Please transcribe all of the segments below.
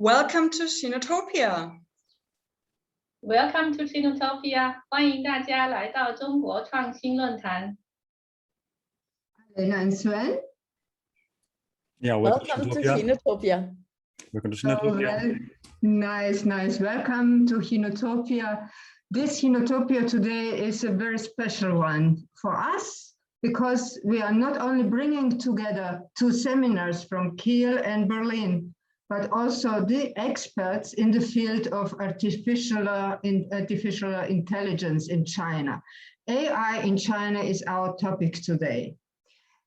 Welcome to Chinnotopia. Welcome to Chinnotopia. 欢迎大家来到中国创新论坛。Elena and Sven. Yeah, welcome to Chinnotopia. Welcome to Chinnotopia. Nice. Welcome to Chinnotopia. This Chinnotopia today is a very special one for us because we are not only bringing together two seminars from Kiel and Berlin, but also the experts in the field of artificial intelligence in China. AI in China is our topic today.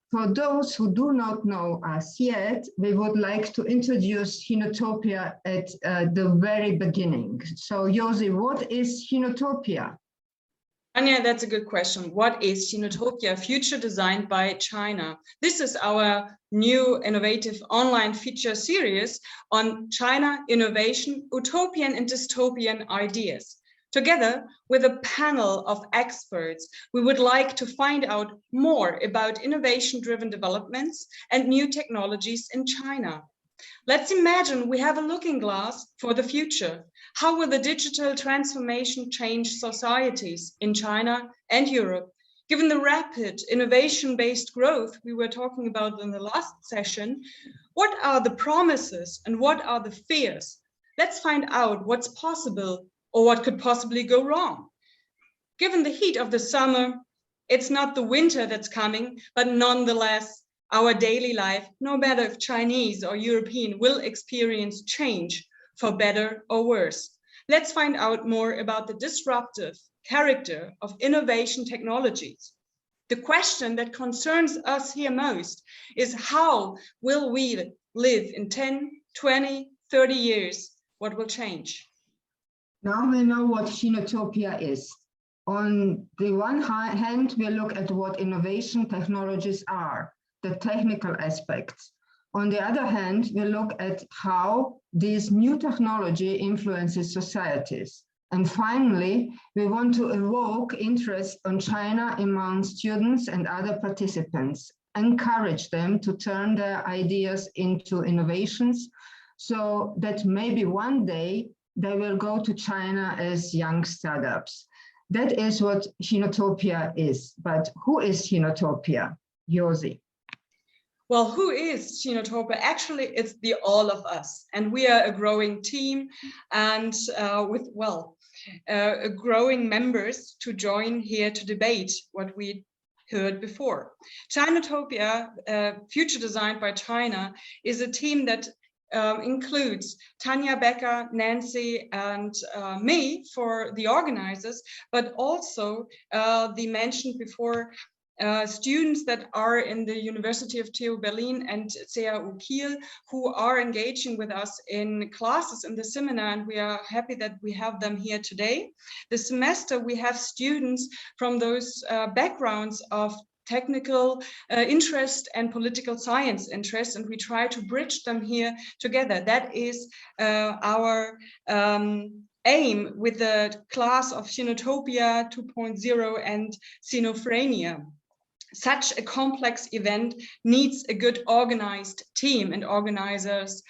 For those who do not know us yet, we would like to introduce Chinnotopia at the very beginning. So, Josi, what is Chinnotopia? Anya, that's a good question. What is Chinnotopia-Future designed by China? This is our new innovative online feature series on China, innovation, utopian and dystopian ideas. Together with a panel of experts, we would like to find out more about innovation-driven developments and new technologies in China. Let's imagine we have a looking glass for the future. How will the digital transformation change societies in China and Europe? Given the rapid innovation-based growth we were talking about in the last session, what are the promises and what are the fears? Let's find out what's possible or what could possibly go wrong. Given the heat of the summer, it's not the winter that's coming, but nonetheless, our daily life, no matter if Chinese or European, will experience change for better or worse. Let's find out more about the disruptive character of innovation technologies. The question that concerns us here most is how will we live in 10, 20, 30 years? What will change? Now we know what Chinnotopia is. On the one hand, we look at what innovation technologies are, the technical aspects. On the other hand, we look at how this new technology influences societies. And finally, we want to evoke interest on China among students and other participants, encourage them to turn their ideas into innovations so that maybe one day they will go to China as young startups. That is what Chinnotopia is. But who is Chinnotopia? Josi. Well, who is Chinnotopia? Actually, it's the all of us. And we are a growing team and with growing members to join here to debate what we heard before. Chinnotopia, Future Designed by China, is a team that includes Tanya, Becker, Nancy, and me for the organizers, but also the mentioned before students that are in the University of TU Berlin and CAU Kiel who are engaging with us in classes in the seminar, and we are happy that we have them here today. This semester we have students from those backgrounds of technical interest and political science interest, and we try to bridge them here together. That is our aim with the class of Chinnotopia 2.0 and Sinophrenia. Such a complex event needs a good organized team and organizers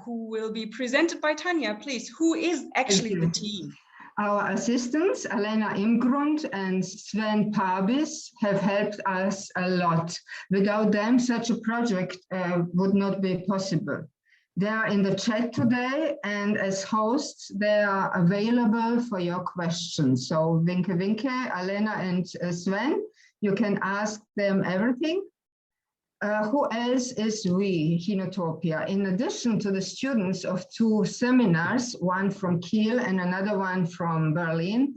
who will be presented by Tanya. Please, who is actually the team? Our assistants, Alena Imgrund and Sven Pabis, have helped us a lot. Without them, such a project would not be possible. They are in the chat today, and as hosts, they are available for your questions. So, Winke, Alena and Sven, you can ask them everything. Who else is we, Chinnotopia? In addition to the students of two seminars, one from Kiel and another one from Berlin,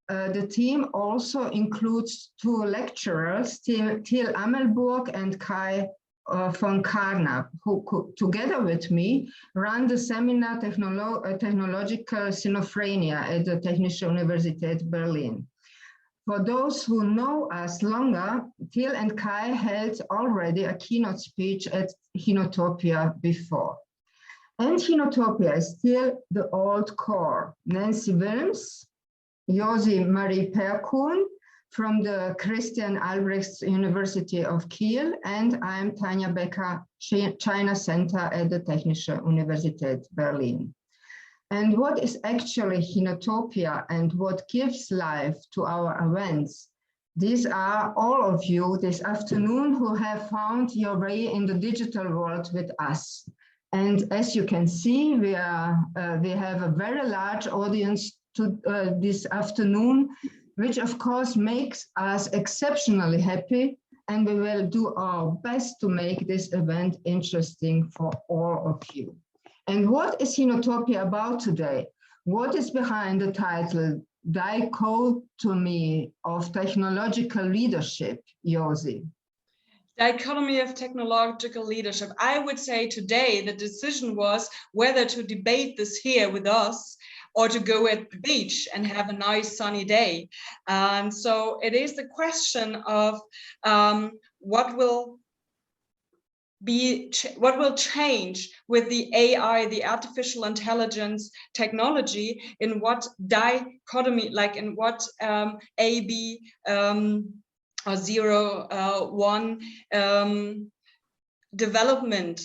the team also includes two lecturers, Till Amelburg and Kai von Karnap, who together with me run the seminar Technological Sinophrenia at the Technische Universität Berlin. For those who know us longer, Till and Kai held already a keynote speech at Chinnotopia before. And Chinnotopia is still the old core. Nancy Wilms, Josi Marie Perkuhn, from the Christian Albrechts University of Kiel, and I'm Tanja Becker, China Center at the Technische Universität Berlin. And what is actually Chinnotopia and what gives life to our events? These are all of you this afternoon who have found your way in the digital world with us. And as you can see, we have a very large audience this afternoon, which of course makes us exceptionally happy, and we will do our best to make this event interesting for all of you. And what is Chinnotopia about today? What is behind the title, Dichotomy of Technological Leadership, Josi? Dichotomy of technological leadership. I would say today the decision was whether to debate this here with us or to go at the beach and have a nice sunny day. And so it is the question of what will change with the AI, the artificial intelligence technology, in what dichotomy, like in what A, B, or 0, 1 development.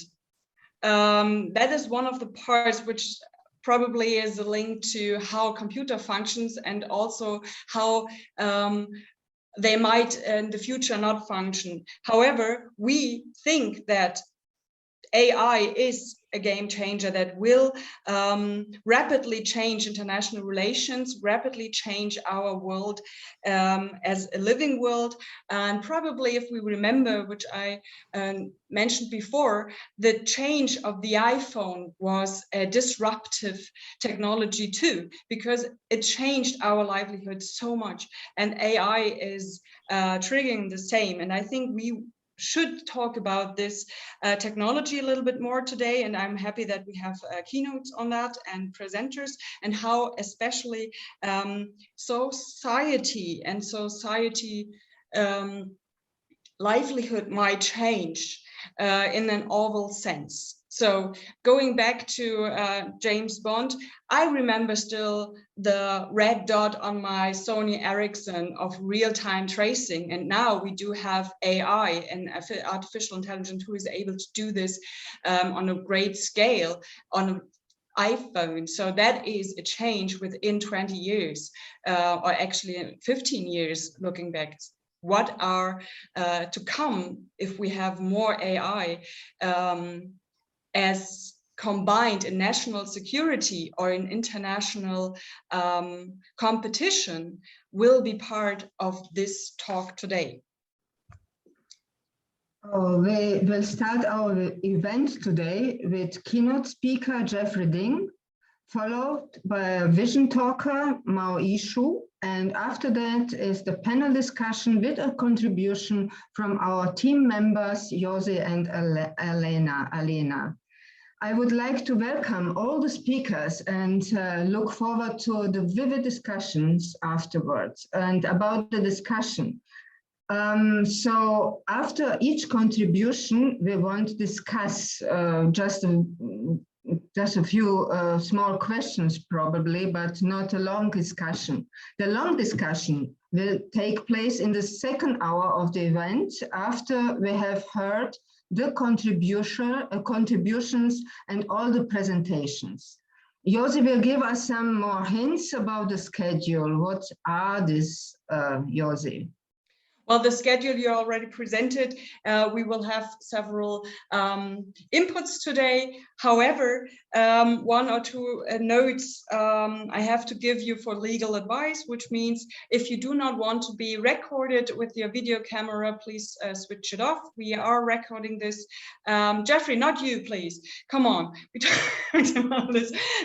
That is one of the parts which probably is a link to how computer functions and also how they might in the future not function. However, we think that AI is a game changer that will rapidly change international relations, rapidly change our world as a living world. And probably, if we remember, which I mentioned before, the change of the iPhone was a disruptive technology too, because it changed our livelihood so much. And AI is triggering the same. And I think we should talk about this technology a little bit more today, and I'm happy that we have keynotes on that and presenters, and how especially society and society livelihood might change in an overall sense. So going back to James Bond, I remember still the red dot on my Sony Ericsson of real-time tracing. And now we do have AI and artificial intelligence who is able to do this on a great scale on an iPhone. So that is a change within 20 years, or actually 15 years looking back. What are to come if we have more AI as combined in national security or in international competition will be part of this talk today. We will start our event today with keynote speaker Jeffrey Ding, followed by a vision talker Mao Yishu, and after that is the panel discussion with a contribution from our team members Josi and Alena. I would like to welcome all the speakers and look forward to the vivid discussions afterwards. And about the discussion, so after each contribution, we want to discuss just a few small questions probably, but not a long discussion. The long discussion will take place in the second hour of the event after we have heard the contributions and all the presentations. Josi will give us some more hints about the schedule. What are these, Josi? Well, the schedule you already presented. We will have several inputs today. However, one or two notes I have to give you for legal advice, which means if you do not want to be recorded with your video camera, please switch it off. We are recording this. Jeffrey, not you, please. Come on.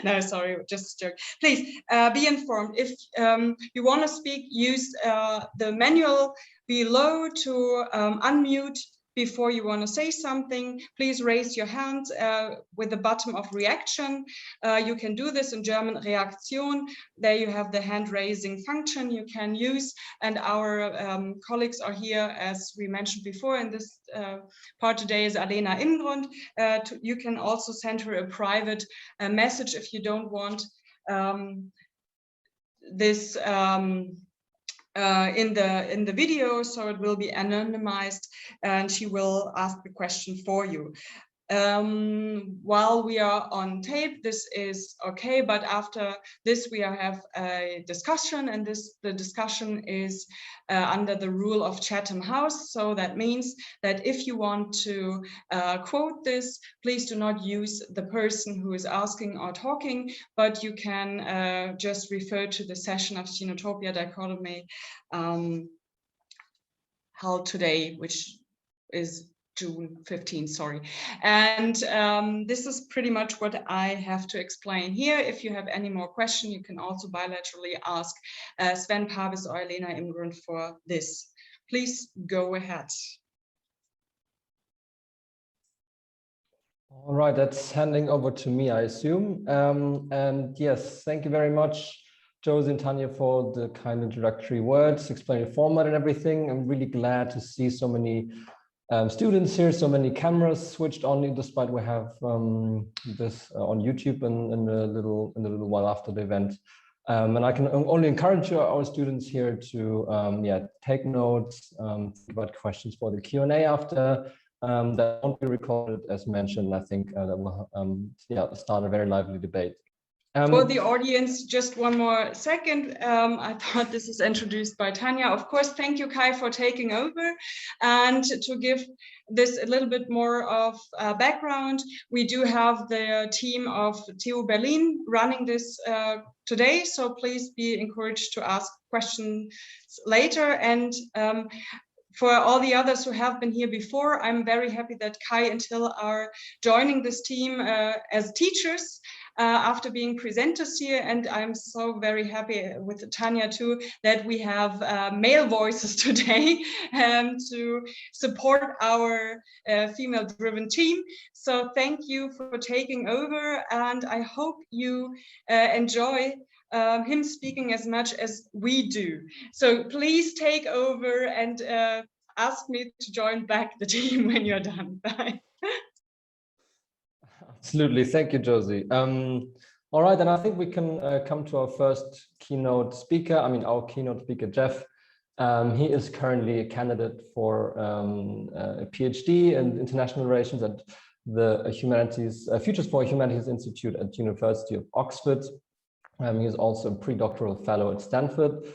No, sorry, just a joke. Please be informed. If you want to speak, use the manual below to unmute before you want to say something. Please raise your hand with the button of reaction. You can do this in German, Reaktion. There you have the hand raising function you can use. And our colleagues are here, as we mentioned before in this part today, is Alena Ingrund. You can also send her a private message if you don't want this in the video, so it will be anonymized, and she will ask the question for you. While we are on tape, this is okay, but after this we have a discussion, and the discussion is under the rule of Chatham House. So that means that if you want to quote this, please do not use the person who is asking or talking, but you can just refer to the session of Chinnotopia Dichotomy held today, which is June 15, sorry. And this is pretty much what I have to explain here. If you have any more questions, you can also bilaterally ask Sven Pabis or Elena Imgrund for this. Please go ahead. All right, that's handing over to me, I assume. And yes, thank you very much, Josie and Tanya, for the kind introductory words, explaining the format and everything. I'm really glad to see so many students here, so many cameras switched on, despite we have this on YouTube in a little while after the event. And I can only encourage our students here to take notes, about questions for the Q&A after. That won't be recorded, as mentioned. I think that will start a very lively debate. For the audience, just one more second. I thought this is introduced by Tanya. Of course, thank you, Kai, for taking over. And to give this a little bit more of background, we do have the team of TU Berlin running this today. So please be encouraged to ask questions later. And for all the others who have been here before, I'm very happy that Kai and Till are joining this team as teachers. After being presenters here, and I'm so very happy with Tanya too that we have male voices today to support our female-driven team. So thank you for taking over, and I hope you enjoy him speaking as much as we do. So please take over and ask me to join back the team when you're done. Bye. Absolutely, thank you, Josie. All right, and I think we can come to our first keynote speaker. I mean, our keynote speaker, Jeff. He is currently a candidate for a PhD in international relations at the Futures for Humanities Institute at the University of Oxford. He is also a pre-doctoral fellow at Stanford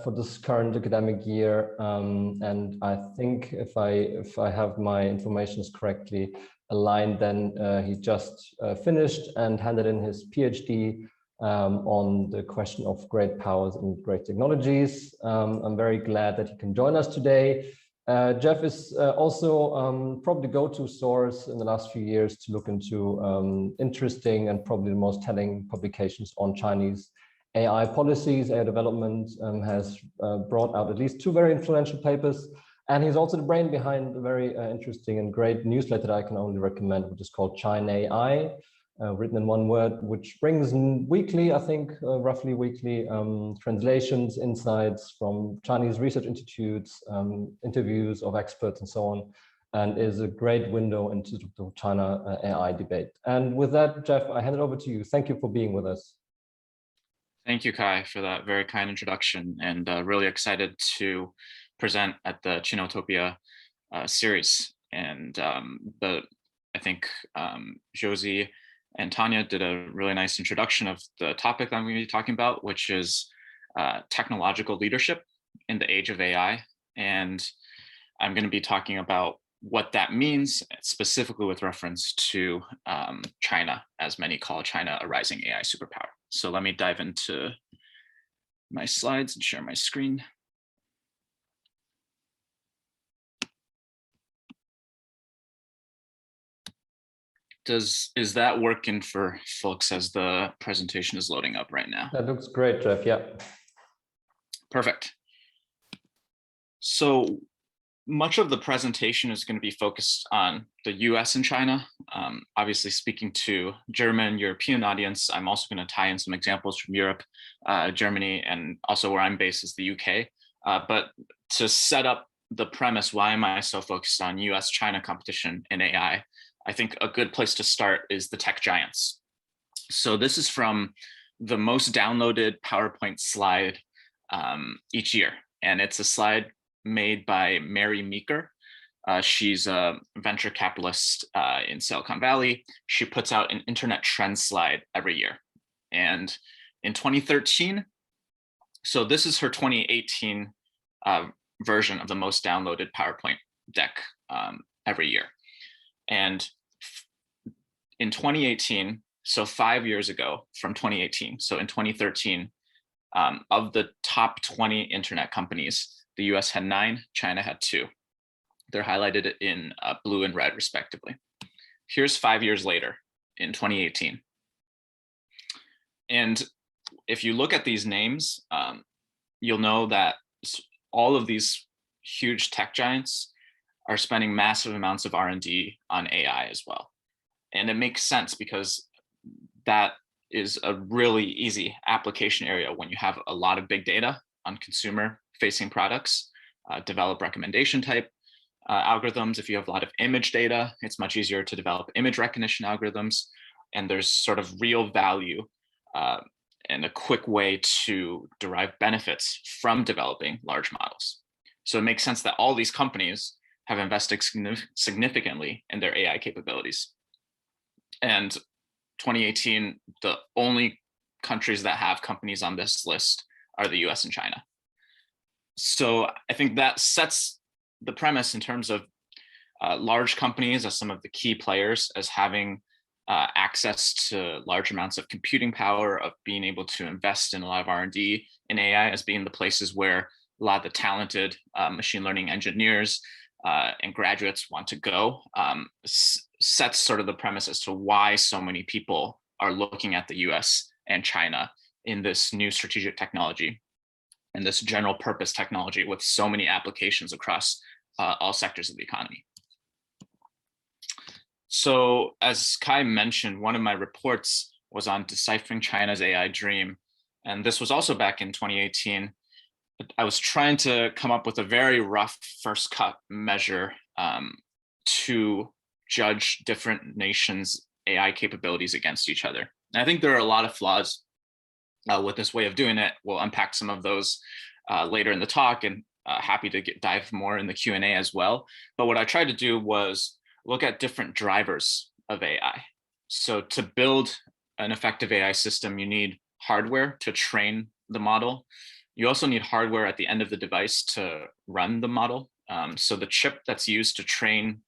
for this current academic year. And I think if I have my information correctly aligned, then he just finished and handed in his PhD on the question of great powers and great technologies. I'm very glad that he can join us today. Jeff is also probably the go-to source in the last few years to look into interesting and probably the most telling publications on Chinese AI policies, AI development, has brought out at least 2 very influential papers. And he's also the brain behind a very interesting and great newsletter that I can only recommend, which is called China AI, written in one word, which brings weekly, I think, roughly weekly translations, insights from Chinese research institutes, interviews of experts and so on, and is a great window into the China AI debate. And with that, Jeff, I hand it over to you. Thank you for being with us. Thank you, Kai, for that very kind introduction, and really excited to present at the Chinnotopia series. And I think Josie and Tanya did a really nice introduction of the topic that I'm going to be talking about, which is technological leadership in the age of AI. And I'm going to be talking about what that means, specifically with reference to China, as many call China a rising AI superpower. So let me dive into my slides and share my screen. Is that working for folks as the presentation is loading up right now? That looks great, Jeff. Yeah. Perfect. So much of the presentation is going to be focused on the US and China. Obviously, speaking to German, European audience, I'm also going to tie in some examples from Europe, Germany, and also where I'm based is the UK. But to set up the premise, why am I so focused on US-China competition in AI? I think a good place to start is the tech giants. So this is from the most downloaded PowerPoint slide each year. and it's a slide made by Mary Meeker. She's a venture capitalist in Silicon Valley. She puts out an internet trend slide every year. And in 2013, so this is her 2018 version of the most downloaded PowerPoint deck every year. And in 2018, so 5 years ago from 2018, so in 2013, of the top 20 internet companies, the US had 9, China had 2. They're highlighted in blue and red respectively. Here's 5 years later in 2018. And if you look at these names, you'll know that all of these huge tech giants are spending massive amounts of R&D on AI as well. And it makes sense because that is a really easy application area when you have a lot of big data on consumer facing products, develop recommendation type algorithms. If you have a lot of image data, it's much easier to develop image recognition algorithms. And there's sort of real value and a quick way to derive benefits from developing large models. So it makes sense that all these companies have invested significantly in their AI capabilities. And 2018, the only countries that have companies on this list are the US and China. So I think that sets the premise in terms of large companies as some of the key players as having access to large amounts of computing power, of being able to invest in a lot of R&D in AI as being the places where a lot of the talented machine learning engineers and graduates want to go, sets sort of the premise as to why so many people are looking at the US and China in this new strategic technology and this general purpose technology with so many applications across all sectors of the economy. So as Kai mentioned, one of my reports was on deciphering China's AI dream. And this was also back in 2018. I was trying to come up with a very rough first cut measure to judge different nations' AI capabilities against each other. And I think there are a lot of flaws with this way of doing it. We'll unpack some of those later in the talk, and happy to dive more in the Q&A as well. But what I tried to do was look at different drivers of AI. So to build an effective AI system, you need hardware to train the model. You also need hardware at the end of the device to run the model. So the chip that's used to train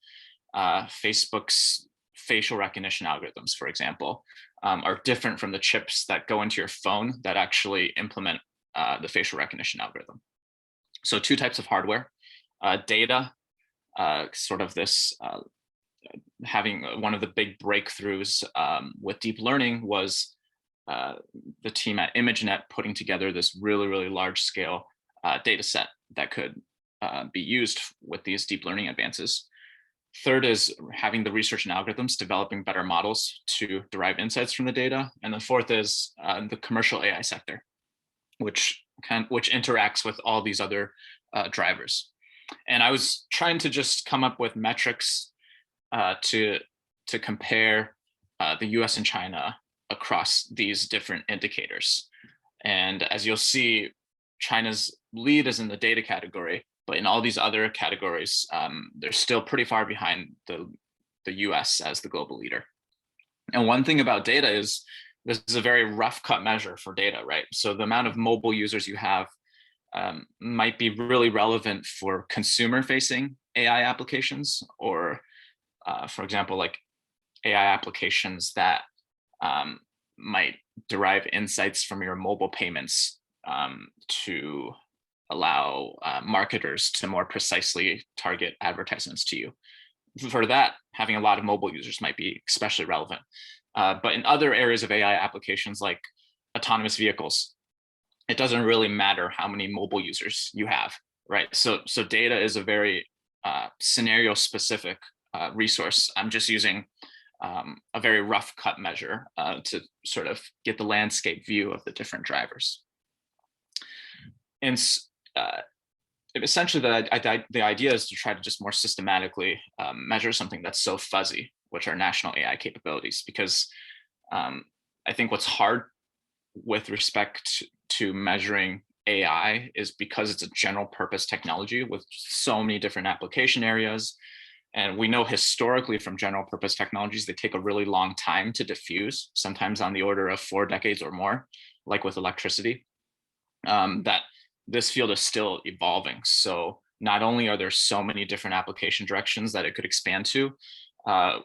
Facebook's facial recognition algorithms, for example, are different from the chips that go into your phone that actually implement the facial recognition algorithm. So 2 types of hardware, data, sort of this, having one of the big breakthroughs with deep learning was the team at ImageNet putting together this really, really large scale data set that could be used with these deep learning advances. Third is having the research and algorithms developing better models to derive insights from the data. And the fourth is the commercial AI sector, which interacts with all these other drivers. And I was trying to just come up with metrics to compare the US and China across these different indicators. And as you'll see, China's lead is in the data category, but in all these other categories, they're still pretty far behind the US as the global leader. And one thing about data is this is a very rough cut measure for data, right? So the amount of mobile users you have might be really relevant for consumer facing AI applications, or for example, like AI applications that might derive insights from your mobile payments to allow marketers to more precisely target advertisements to you. For that, having a lot of mobile users might be especially relevant. But in other areas of AI applications like autonomous vehicles, it doesn't really matter how many mobile users you have, right? So data is a very scenario specific resource. I'm just using a very rough cut measure to sort of get the landscape view of the different drivers. And essentially the idea is to try to just more systematically measure something that's so fuzzy, which are national AI capabilities, because I think what's hard with respect to measuring AI is because it's a general purpose technology with so many different application areas. And we know historically from general purpose technologies, they take a really long time to diffuse, sometimes on the order of 4 decades or more, like with electricity, that this field is still evolving. So not only are there so many different application directions that it could expand to,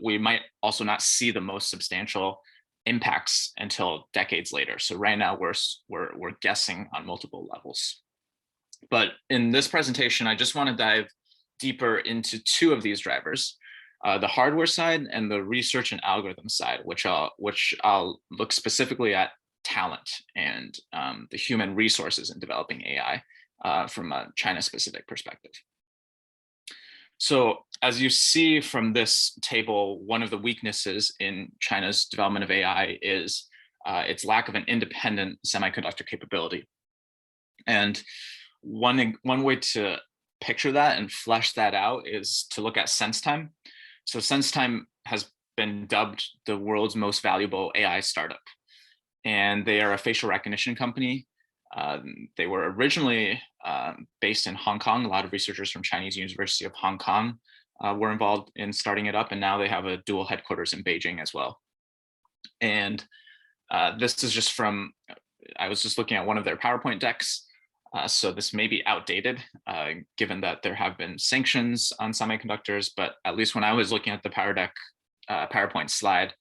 we might also not see the most substantial impacts until decades later. So right now we're guessing on multiple levels. But in this presentation, I just want to dive deeper into 2 of these drivers, the hardware side and the research and algorithm side, which I'll look specifically at talent and the human resources in developing AI from a China-specific perspective. So as you see from this table, one of the weaknesses in China's development of AI is its lack of an independent semiconductor capability. And one way to picture that and flesh that out is to look at SenseTime. So SenseTime has been dubbed the world's most valuable AI startup. And they are a facial recognition company. They were originally based in Hong Kong. A lot of researchers from Chinese University of Hong Kong were involved in starting it up, and now they have a dual headquarters in Beijing as well. And this is just from, I was just looking at one of their PowerPoint decks. So this may be outdated, given that there have been sanctions on semiconductors, but at least when I was looking at the PowerPoint slide,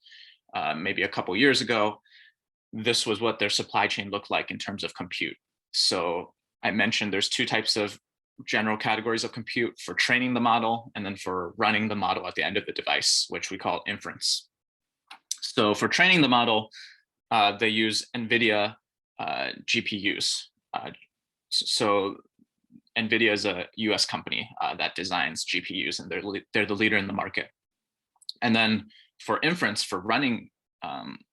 maybe a couple years ago, this was what their supply chain looked like in terms of compute. So I mentioned there's 2 types of general categories of compute: for training the model and then for running the model at the end of the device, which we call inference. So for training the model, they use NVIDIA GPUs. So NVIDIA is a US company that designs GPUs, and they're the leader in the market. And then for inference, for running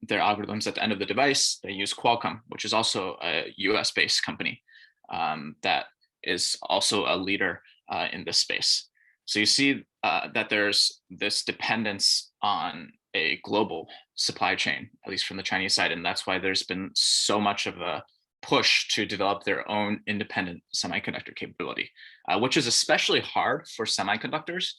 their algorithms at the end of the device, they use Qualcomm, which is also a US-based company that is also a leader in this space. So you see that there's this dependence on a global supply chain, at least from the Chinese side, and that's why there's been so much of a push to develop their own independent semiconductor capability, which is especially hard for semiconductors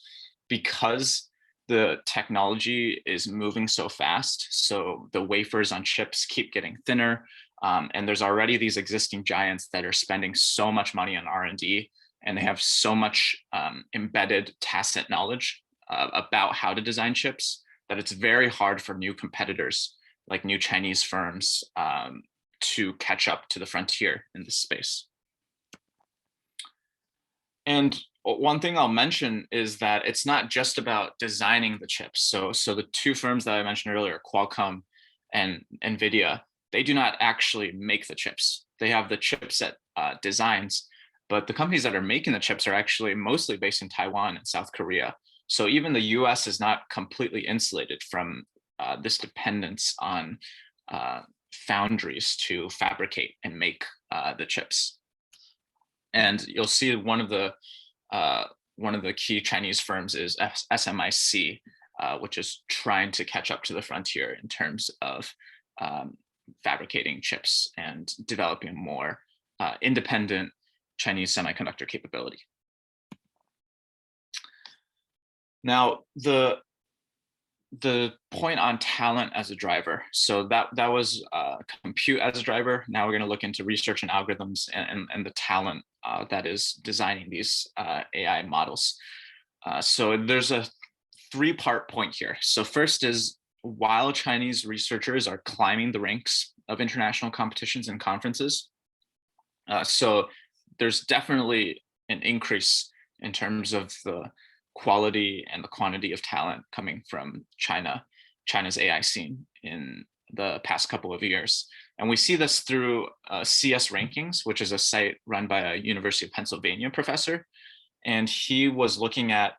because the technology is moving so fast. So the wafers on chips keep getting thinner, and there's already these existing giants that are spending so much money on R&D, and they have so much embedded tacit knowledge about how to design chips that it's very hard for new competitors, like new Chinese firms, to catch up to the frontier in this space. And one thing I'll mention is that it's not just about designing the chips. So the 2 firms that I mentioned earlier, Qualcomm and NVIDIA, they do not actually make the chips. They have the chipset designs, but the companies that are making the chips are actually mostly based in Taiwan and South Korea. So even the US is not completely insulated from this dependence on foundries to fabricate and make the chips. And you'll see one of the key Chinese firms is SMIC, which is trying to catch up to the frontier in terms of fabricating chips and developing more independent Chinese semiconductor capability. Now, the point on talent as a driver. So that was compute as a driver. Now we're going to look into research and algorithms and the talent that is designing these AI models. So there's a 3-part point here. So first is, while Chinese researchers are climbing the ranks of international competitions and conferences, so there's definitely an increase in terms of the quality and the quantity of talent coming from China's AI scene in the past couple of years. And we see this through CS Rankings, which is a site run by a University of Pennsylvania professor. And he was looking at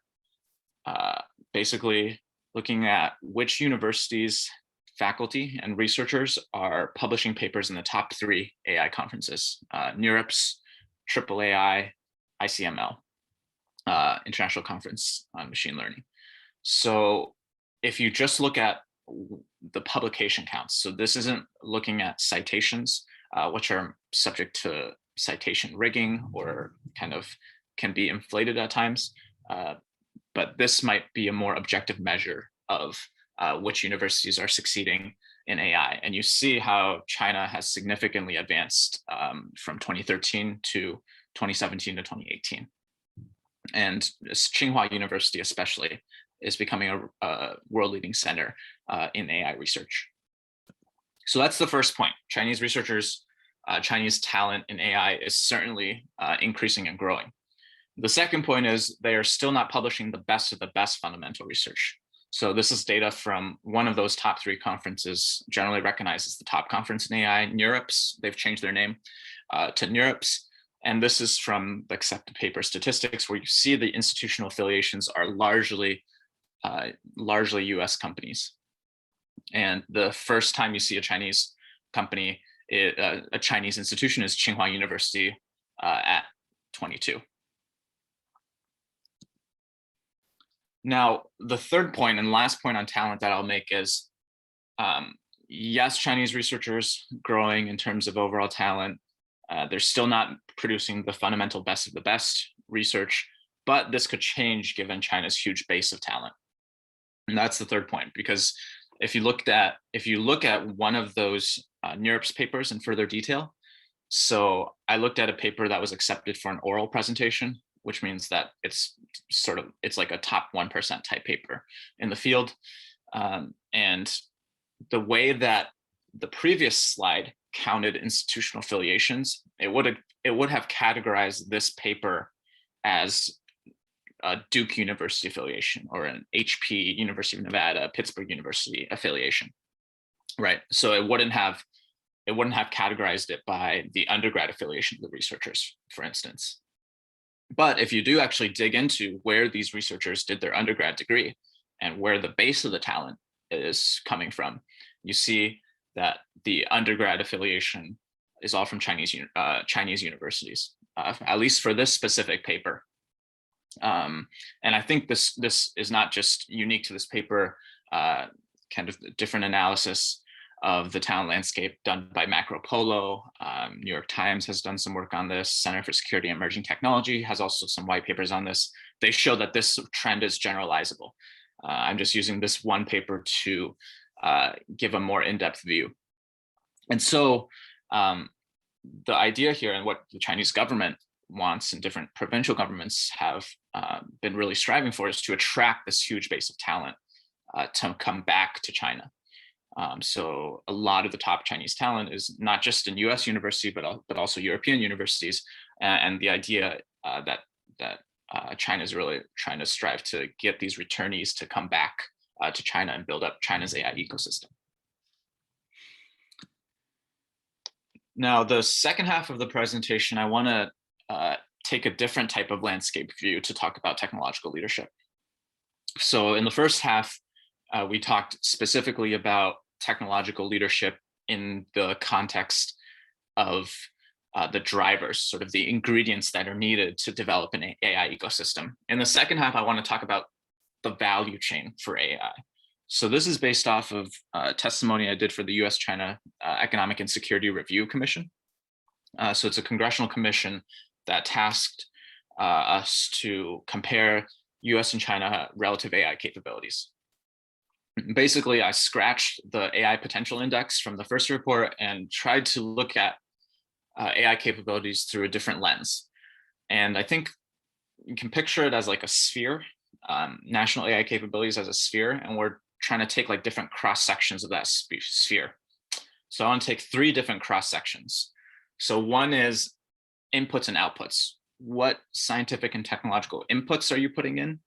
basically looking at which universities, faculty, and researchers are publishing papers in the top 3 AI conferences: NeurIPS, AAAI, ICML. International Conference on Machine Learning. So if you just look at the publication counts, so this isn't looking at citations, which are subject to citation rigging or kind of can be inflated at times. But this might be a more objective measure of which universities are succeeding in AI. And you see how China has significantly advanced from 2013 to 2017 to 2018. And Tsinghua University especially is becoming a world-leading center in AI research. So that's the first point. Chinese researchers, Chinese talent in AI is certainly increasing and growing. The second point is they are still not publishing the best of the best fundamental research. So this is data from one of those top 3 conferences, generally recognized as the top conference in AI, NeurIPS. They've changed their name to NeurIPS. And this is from the accepted paper statistics, where you see the institutional affiliations are largely US companies. And the first time you see a Chinese company, a Chinese institution, is Tsinghua University at 22. Now, the third point and last point on talent that I'll make is, yes, Chinese researchers growing in terms of overall talent. They're still not producing the fundamental best of the best research, but this could change given China's huge base of talent. And that's the third point, because if you look at one of those NeurIPS papers in further detail, so I looked at a paper that was accepted for an oral presentation, which means that it's like a top 1% type paper in the field. And the way that the previous slide counted institutional affiliations, it would have categorized this paper as a Duke University affiliation or an HP, University of Nevada, Pittsburgh University affiliation, right? So it wouldn't have categorized it by the undergrad affiliation of the researchers, for instance. But if you do actually dig into where these researchers did their undergrad degree and where the base of the talent is coming from, you see that the undergrad affiliation is all from Chinese universities, at least for this specific paper. And I think this is not just unique to this paper, kind of different analysis of the talent landscape done by Macro Polo. New York Times has done some work on this. Center for Security and Emerging Technology has also some white papers on this. They show that this trend is generalizable. I'm just using this one paper to give a more in-depth view. And so the idea here, and what the Chinese government wants and different provincial governments have been really striving for, is to attract this huge base of talent to come back to China. So a lot of the top Chinese talent is not just in US university, but also European universities. And the idea that China is really trying to strive to get these returnees to come back to China and build up China's AI ecosystem. Now, the second half of the presentation, I want to take a different type of landscape view to talk about technological leadership. So in the first half, we talked specifically about technological leadership in the context of the drivers, sort of the ingredients that are needed to develop an AI ecosystem. In the second half, I want to talk about the value chain for AI. So this is based off of testimony I did for the US-China Economic and Security Review Commission. So it's a congressional commission that tasked us to compare US and China relative AI capabilities. Basically, I scratched the AI potential index from the first report and tried to look at AI capabilities through a different lens. And I think you can picture it as like a sphere, national AI capabilities as a sphere, and we're trying to take like different cross sections of that sphere. So I want to take 3 different cross sections. So one is inputs and outputs. What scientific and technological inputs are you putting in?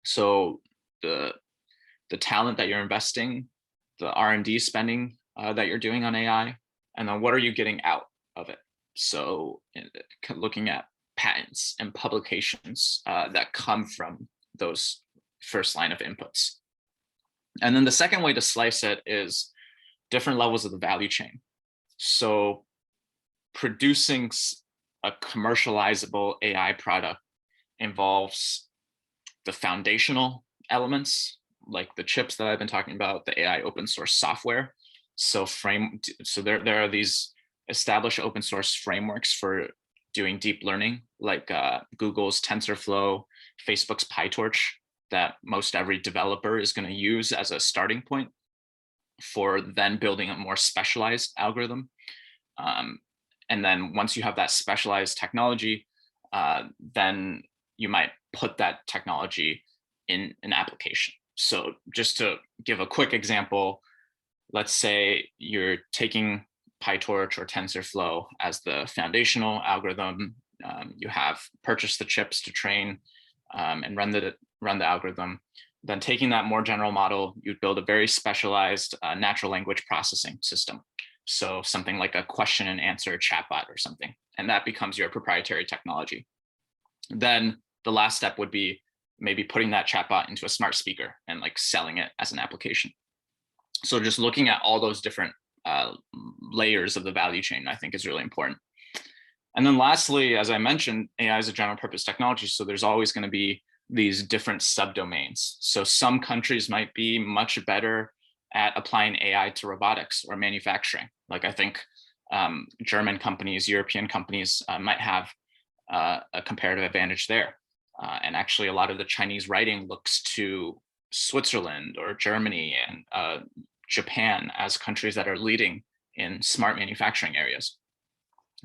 So the talent that you're investing, the R&D spending that you're doing on AI, and then what are you getting out of it? So looking at patents and publications that come from those first line of inputs. And then the second way to slice it is different levels of the value chain. So producing a commercializable AI product involves the foundational elements, like the chips that I've been talking about, the AI open source software. So there are these establish open source frameworks for doing deep learning, like Google's TensorFlow, Facebook's PyTorch, that most every developer is going to use as a starting point for then building a more specialized algorithm. And then once you have that specialized technology, then you might put that technology in an application. So just to give a quick example, let's say you're taking PyTorch or TensorFlow as the foundational algorithm. You have purchased the chips to train and run the algorithm. Then taking that more general model, you'd build a very specialized natural language processing system. So something like a question and answer chatbot or something, and that becomes your proprietary technology. Then the last step would be maybe putting that chatbot into a smart speaker and like selling it as an application. So just looking at all those different layers of the value chain, I think is really important. And then lastly, as I mentioned, AI is a general purpose technology. So there's always going to be these different subdomains. So some countries might be much better at applying AI to robotics or manufacturing. Like I think German companies, European companies might have a comparative advantage there. And actually a lot of the Chinese writing looks to Switzerland or Germany and Japan as countries that are leading in smart manufacturing areas.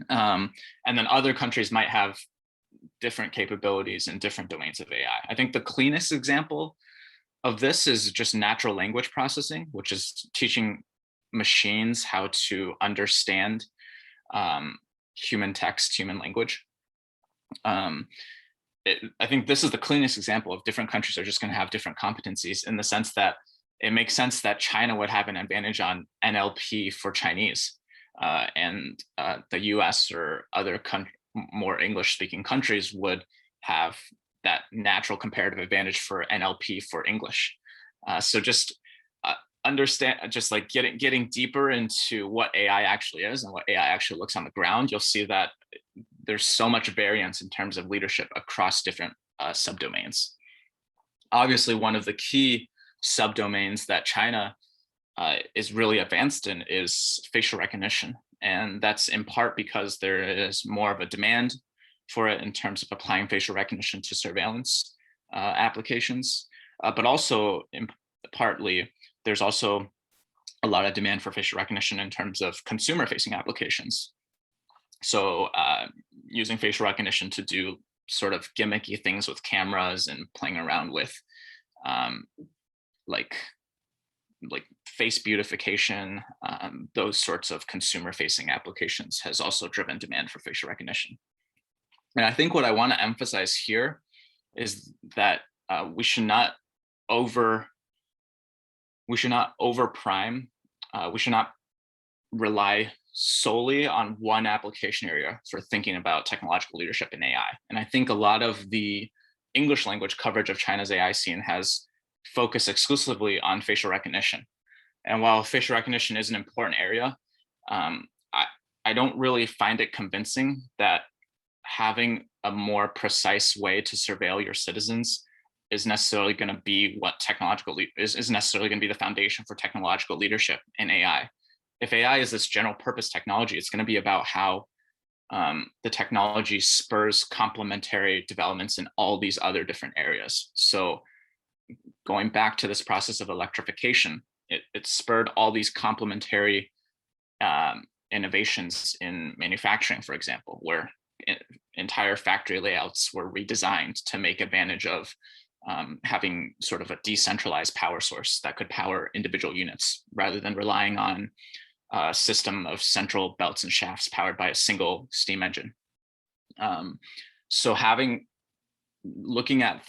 And then other countries might have different capabilities in different domains of AI. I think the cleanest example of this is just natural language processing, which is teaching machines how to understand human text, human language. I think this is the cleanest example of different countries are just going to have different competencies, in the sense that it makes sense that China would have an advantage on NLP for Chinese, and the US or other more English-speaking countries would have that natural comparative advantage for NLP for English. So just understand, just like getting deeper into what AI actually is and what AI actually looks on the ground, you'll see that there's so much variance in terms of leadership across different subdomains. Obviously, one of the key subdomains that China is really advanced in is facial recognition. And that's in part because there is more of a demand for it in terms of applying facial recognition to surveillance applications, but also partly there's also a lot of demand for facial recognition in terms of consumer-facing applications. So using facial recognition to do sort of gimmicky things with cameras and playing around with like face beautification, those sorts of consumer-facing applications has also driven demand for facial recognition. And I think what I want to emphasize here is that we should not over prime. We should not rely solely on one application area for thinking about technological leadership in AI. And I think a lot of the English language coverage of China's AI scene has focused exclusively on facial recognition. And while facial recognition is an important area, I don't really find it convincing that having a more precise way to surveil your citizens is necessarily going to be what is necessarily going to be the foundation for technological leadership in AI. If AI is this general purpose technology, it's going to be about how the technology spurs complementary developments in all these other different areas. So going back to this process of electrification, it spurred all these complementary innovations in manufacturing, for example, where entire factory layouts were redesigned to make advantage of having sort of a decentralized power source that could power individual units rather than relying on a system of central belts and shafts powered by a single steam engine. So looking at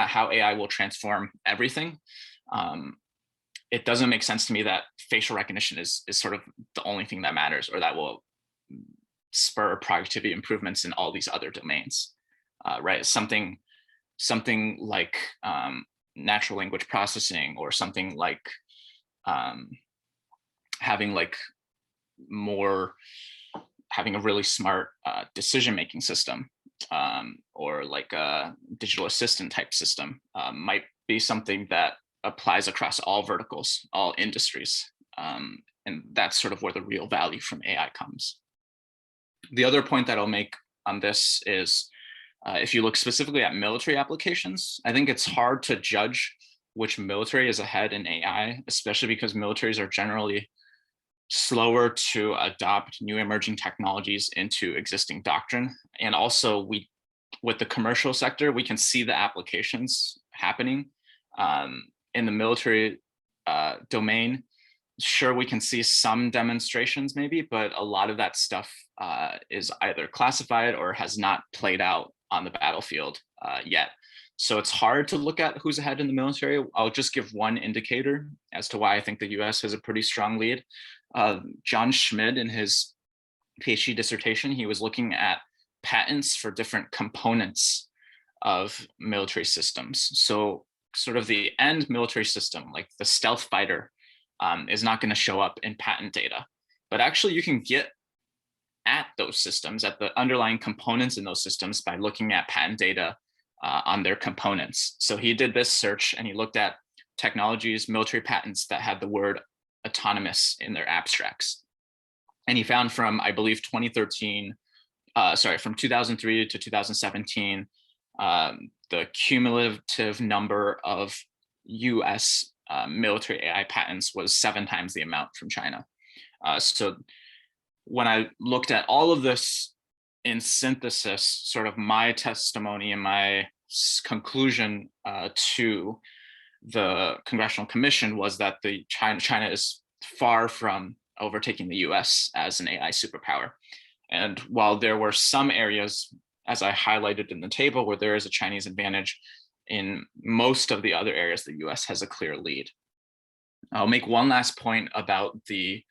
how AI will transform everything, it doesn't make sense to me that facial recognition is sort of the only thing that matters, or that will spur productivity improvements in all these other domains, right? Something like natural language processing, or something like having a really smart decision-making system, or like a digital assistant type system, might be something that applies across all verticals, all industries. And that's sort of where the real value from AI comes. The other point that I'll make on this is, if you look specifically at military applications, I think it's hard to judge which military is ahead in AI, especially because militaries are generally slower to adopt new emerging technologies into existing doctrine. And also with the commercial sector, we can see the applications happening in the military domain. Sure, we can see some demonstrations maybe, but a lot of that stuff is either classified or has not played out on the battlefield yet. So it's hard to look at who's ahead in the military. I'll just give one indicator as to why I think the US has a pretty strong lead. John Schmid, in his PhD dissertation, he was looking at patents for different components of military systems. So sort of the end military system, like the stealth fighter, is not going to show up in patent data. But actually you can get at those systems, at the underlying components in those systems, by looking at patent data on their components. So he did this search and he looked at technologies, military patents that had the word autonomous in their abstracts. And he found from, I believe, from 2003 to 2017, the cumulative number of US military AI patents was 7 times the amount from China. So when I looked at all of this in synthesis, sort of my testimony and my conclusion to the Congressional Commission was that China is far from overtaking the US as an AI superpower. And while there were some areas, as I highlighted in the table, where there is a Chinese advantage, in most of the other areas, the US has a clear lead. I'll make one last point about the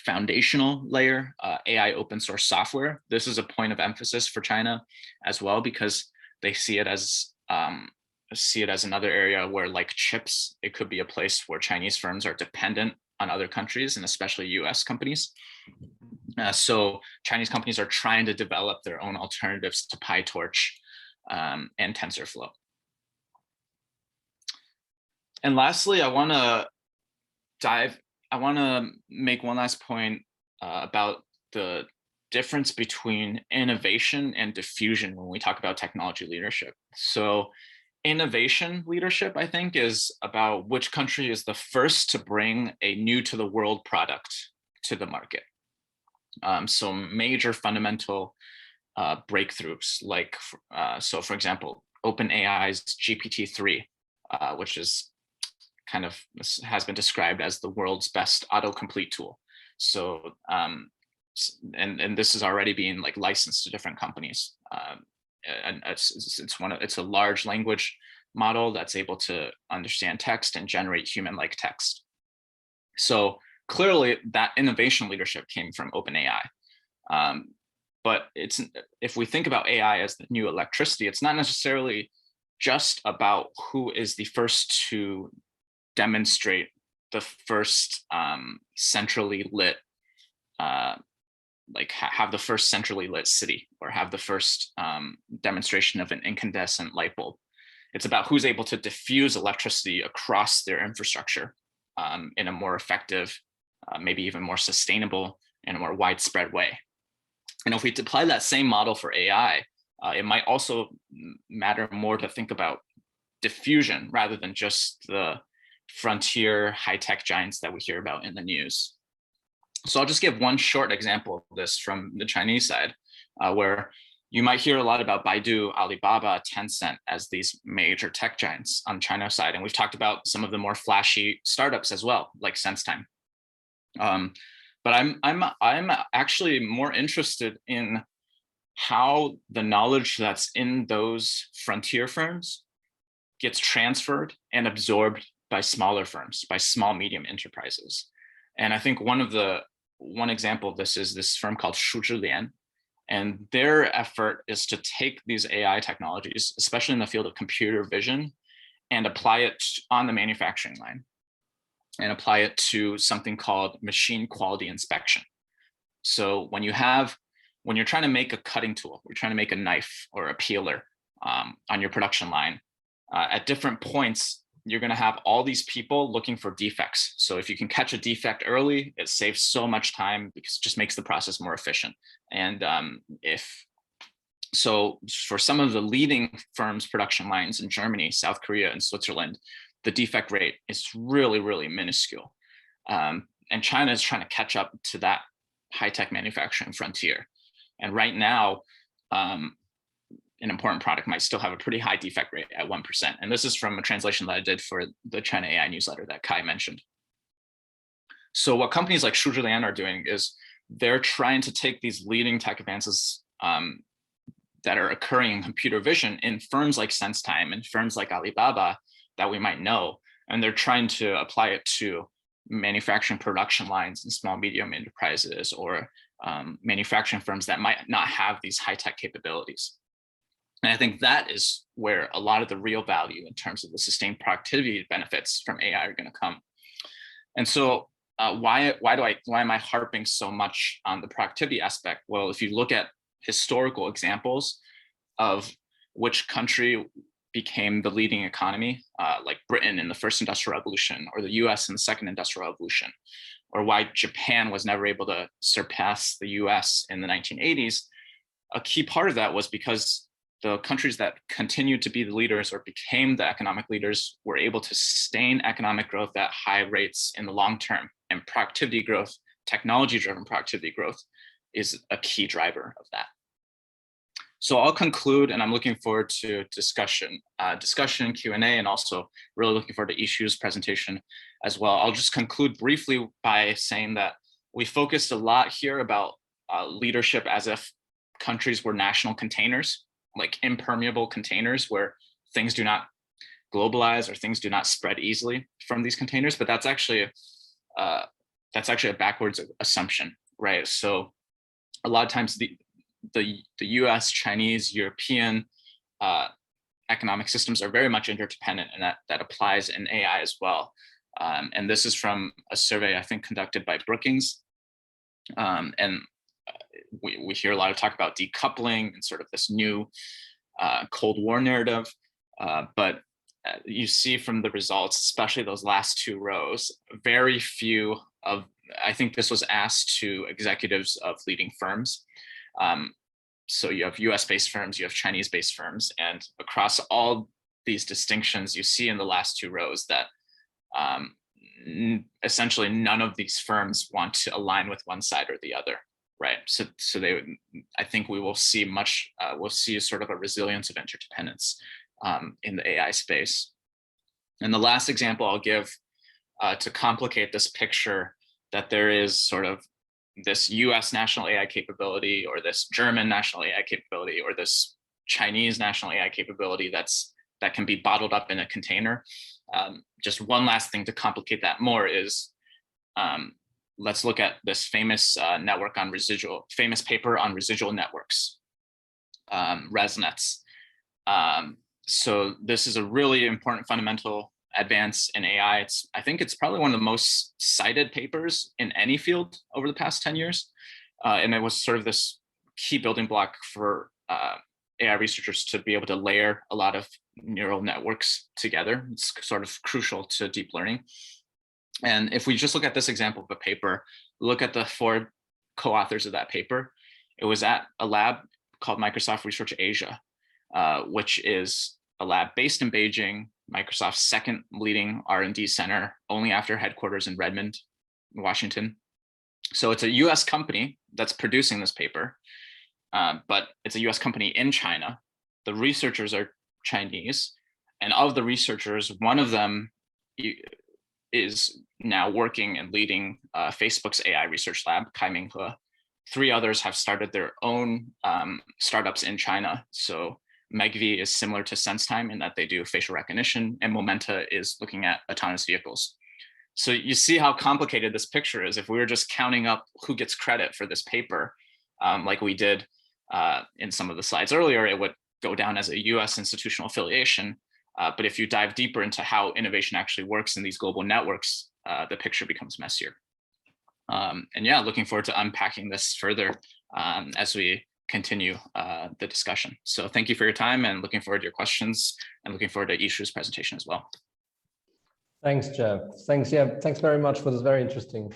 foundational layer, AI open source software. This is a point of emphasis for China as well, because they see it as another area where, like chips, it could be a place where Chinese firms are dependent on other countries, and especially US companies. So Chinese companies are trying to develop their own alternatives to PyTorch and TensorFlow. And lastly, I want to make one last point about the difference between innovation and diffusion when we talk about technology leadership. So innovation leadership, I think, is about which country is the first to bring a new to the world product to the market. So major fundamental breakthroughs, like, so for example, OpenAI's GPT-3, which is kind of has been described as the world's best autocomplete tool. So, and this is already being like licensed to different companies. And it's a large language model that's able to understand text and generate human-like text. So clearly that innovation leadership came from OpenAI. But if we think about AI as the new electricity, it's not necessarily just about who is the first to demonstrate the first centrally lit, have the first centrally lit city, or have the first demonstration of an incandescent light bulb. It's about who's able to diffuse electricity across their infrastructure in a more effective, maybe even more sustainable and a more widespread way. And if we apply that same model for AI, it might also matter more to think about diffusion rather than just the frontier high-tech giants that we hear about in the news. So I'll just give one short example of this from the Chinese side, where you might hear a lot about Baidu, Alibaba, Tencent as these major tech giants on China side. And we've talked about some of the more flashy startups as well, like SenseTime. But I'm actually more interested in how the knowledge that's in those frontier firms gets transferred and absorbed by smaller firms, by small, medium enterprises. And I think one example of this is this firm called Shuzhilian. And their effort is to take these AI technologies, especially in the field of computer vision, and apply it on the manufacturing line, and apply it to something called machine quality inspection. So when you're trying to make a cutting tool, you're trying to make a knife or a peeler on your production line, at different points, you're going to have all these people looking for defects. So if you can catch a defect early, it saves so much time because it just makes the process more efficient. And so for some of the leading firms' production lines in Germany, South Korea, and Switzerland, the defect rate is really, really minuscule. And China is trying to catch up to that high-tech manufacturing frontier. And right now, an important product might still have a pretty high defect rate at 1%. And this is from a translation that I did for the China AI newsletter that Kai mentioned. So what companies like Shuzhilian are doing is they're trying to take these leading tech advances that are occurring in computer vision in firms like SenseTime and firms like Alibaba that we might know, and they're trying to apply it to manufacturing production lines in small, medium enterprises or manufacturing firms that might not have these high-tech capabilities. And I think that is where a lot of the real value in terms of the sustained productivity benefits from AI are going to come. And so why am I harping so much on the productivity aspect? Well, if you look at historical examples of which country became the leading economy, like Britain in the first industrial revolution, or the US in the second industrial revolution, or why Japan was never able to surpass the US in the 1980s, a key part of that was because the countries that continued to be the leaders or became the economic leaders were able to sustain economic growth at high rates in the long term. And productivity growth, technology-driven productivity growth, is a key driver of that. So I'll conclude, and I'm looking forward to discussion, Q&A, and also really looking forward to Ishu's presentation as well. I'll just conclude briefly by saying that we focused a lot here about leadership as if countries were national containers, like impermeable containers where things do not globalize or things do not spread easily from these containers. But that's actually a backwards assumption, right? So a lot of times the US, Chinese, European economic systems are very much interdependent, and that applies in AI as well. And this is from a survey, I think, conducted by Brookings. And we hear a lot of talk about decoupling and sort of this new Cold War narrative. But you see from the results, especially those last two rows, very few of, I think this was asked to executives of leading firms. So you have US-based firms, you have Chinese-based firms, and across all these distinctions, you see in the last two rows that essentially none of these firms want to align with one side or the other, right? So I think we will see we'll see sort of a resilience of interdependence in the AI space. And the last example I'll give to complicate this picture, that there is sort of this US national AI capability, or this German national AI capability, or this Chinese national AI capability that can be bottled up in a container. Just one last thing to complicate that more is, let's look at this famous famous paper on residual networks, ResNets. So this is a really important fundamental advance in AI. I think it's probably one of the most cited papers in any field over the past 10 years. And it was sort of this key building block for AI researchers to be able to layer a lot of neural networks together. It's sort of crucial to deep learning. And if we just look at this example of a paper, look at the 4 co-authors of that paper. It was at a lab called Microsoft Research Asia, which is a lab based in Beijing, Microsoft's second leading R&D center, only after headquarters in Redmond, Washington. So it's a US company that's producing this paper, but it's a US company in China. The researchers are Chinese, and of the researchers, one of them is now working and leading Facebook's AI research lab, Kai Minghe. 3 others have started their own startups in China. So Megvii is similar to SenseTime in that they do facial recognition, and Momenta is looking at autonomous vehicles. So you see how complicated this picture is. If we were just counting up who gets credit for this paper, like we did in some of the slides earlier, it would go down as a US institutional affiliation. But if you dive deeper into how innovation actually works in these global networks, the picture becomes messier. And yeah, looking forward to unpacking this further as we continue the discussion. So thank you for your time, and looking forward to your questions, and looking forward to Ishu's presentation as well. Thanks, Jeff. Thanks. Yeah, thanks very much for this very interesting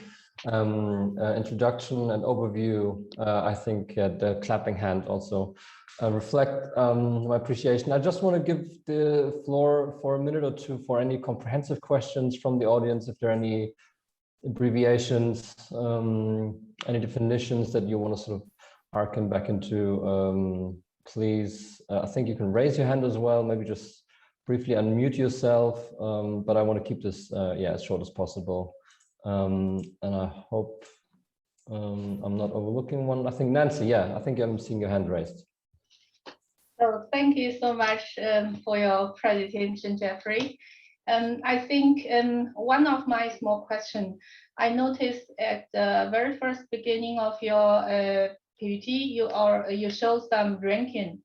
introduction and overview. I think the clapping hand also reflect my appreciation. I just want to give the floor for a minute or two for any comprehensive questions from the audience. If there are any abbreviations, any definitions that you want to sort of harken back into, please. I think you can raise your hand as well. Maybe just briefly unmute yourself, but I want to keep this as short as possible. And I hope I'm not overlooking one. I think Nancy, I think I'm seeing your hand raised. So thank you so much for your presentation, Jeffrey. I think one of my small questions, I noticed at the very first beginning of your PPT, you show some ranking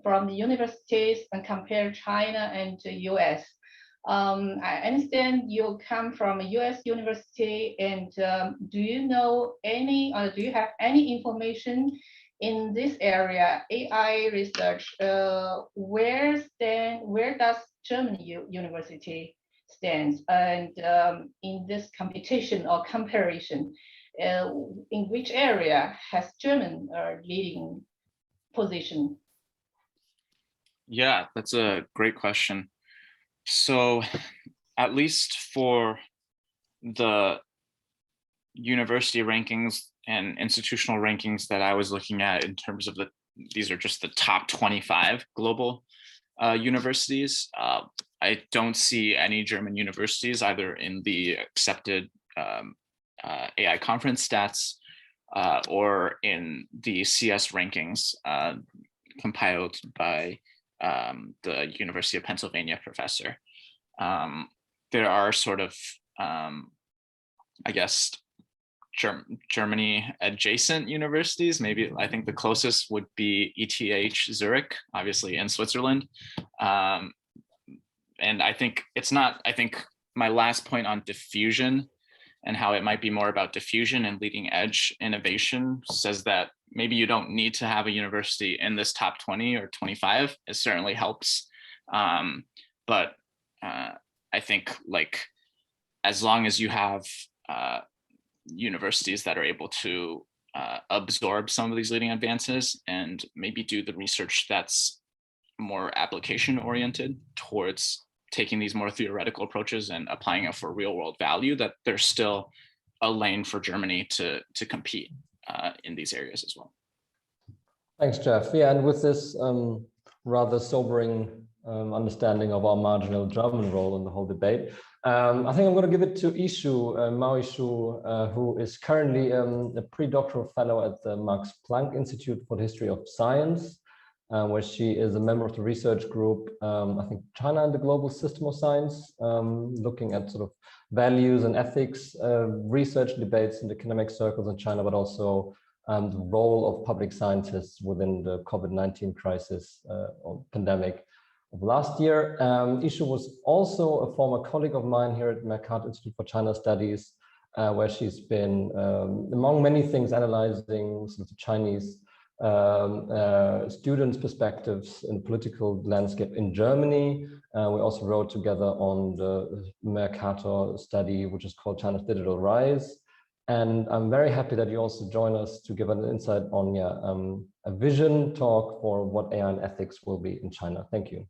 from the universities and compare China and the US. I understand you come from a US university, and do you know any, or do you have any information in this area, AI research? Where does Germany university stands, and in this competition or comparison, in which area has German leading position? Yeah, that's a great question. So at least for the university rankings and institutional rankings that I was looking at in terms of these are just the top 25 global universities. I don't see any German universities either in the accepted AI conference stats or in the CS rankings compiled by the University of Pennsylvania professor. There are sort of, I guess, Germany adjacent universities. Maybe I think the closest would be ETH Zurich, obviously in Switzerland. And I think it's not, I think my last point on diffusion and how it might be more about diffusion and leading edge innovation says that maybe you don't need to have a university in this top 20 or 25. It certainly helps. But I think like, as long as you have universities that are able to absorb some of these leading advances and maybe do the research that's more application oriented towards taking these more theoretical approaches and applying it for real world value, that there's still a lane for Germany to compete in these areas as well. Thanks, Jeff. Yeah, and with this rather sobering understanding of our marginal German role in the whole debate, I think I'm going to give it to Mao Ishu, who is currently a pre-doctoral fellow at the Max Planck Institute for the History of Science, where she is a member of the research group, I think China and the Global System of Science, looking at sort of values and ethics, research debates in the academic circles in China, but also the role of public scientists within the COVID-19 crisis or pandemic of last year. Ishu was also a former colleague of mine here at Mercator Institute for China Studies, where she's been, among many things, analyzing sort of the Chinese students' perspectives in the political landscape in Germany. We also wrote together on the Mercator study, which is called China's Digital Rise. And I'm very happy that you also join us to give an insight on a vision talk for what AI and ethics will be in China. Thank you.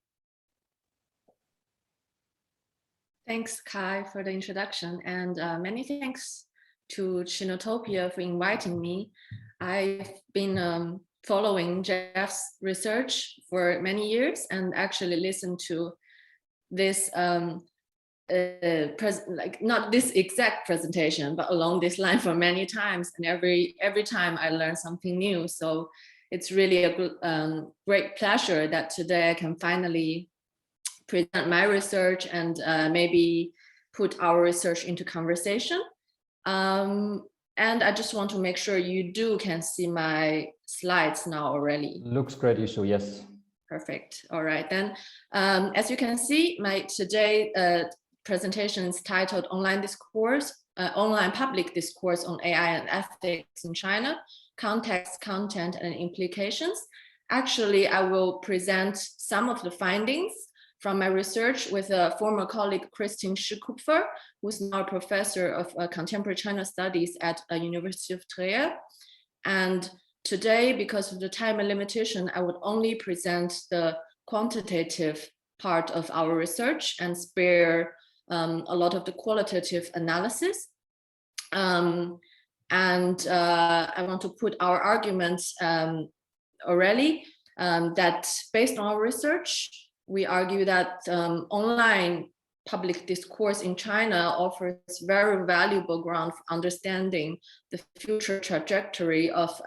Thanks, Kai, for the introduction, and many thanks to Chinnotopia for inviting me. I've been following Jeff's research for many years and actually listened to this, like not this exact presentation, but along this line for many times. And every time I learn something new. So it's really a great pleasure that today I can finally present my research and maybe put our research into conversation. And I just want to make sure you can see my slides now already. Looks great, Ishu, yes. Perfect. All right, then. As you can see, my today presentation is titled Online Public Discourse on AI and Ethics in China, Context, Content, and Implications. Actually, I will present some of the findings from my research with a former colleague, Christine Schikupfer, who's now a professor of contemporary China studies at University of Trier. And today, because of the time limitation, I would only present the quantitative part of our research and spare a lot of the qualitative analysis. I want to put our arguments already that based on our research, we argue that online public discourse in China offers very valuable ground for understanding the future trajectory of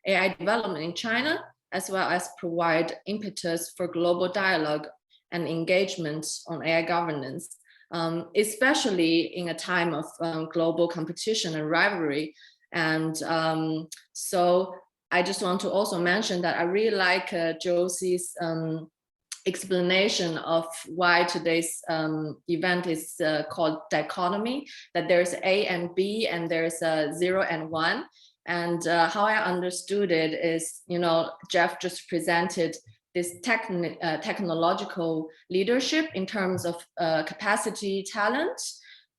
AI development in China, as well as provide impetus for global dialogue and engagement on AI governance, especially in a time of global competition and rivalry. And so I just want to also mention that I really like Josie's explanation of why today's event is called dichotomy, that there's A and B and there's 0 and 1. And how I understood it is, Jeff just presented this technological leadership in terms of capacity, talent,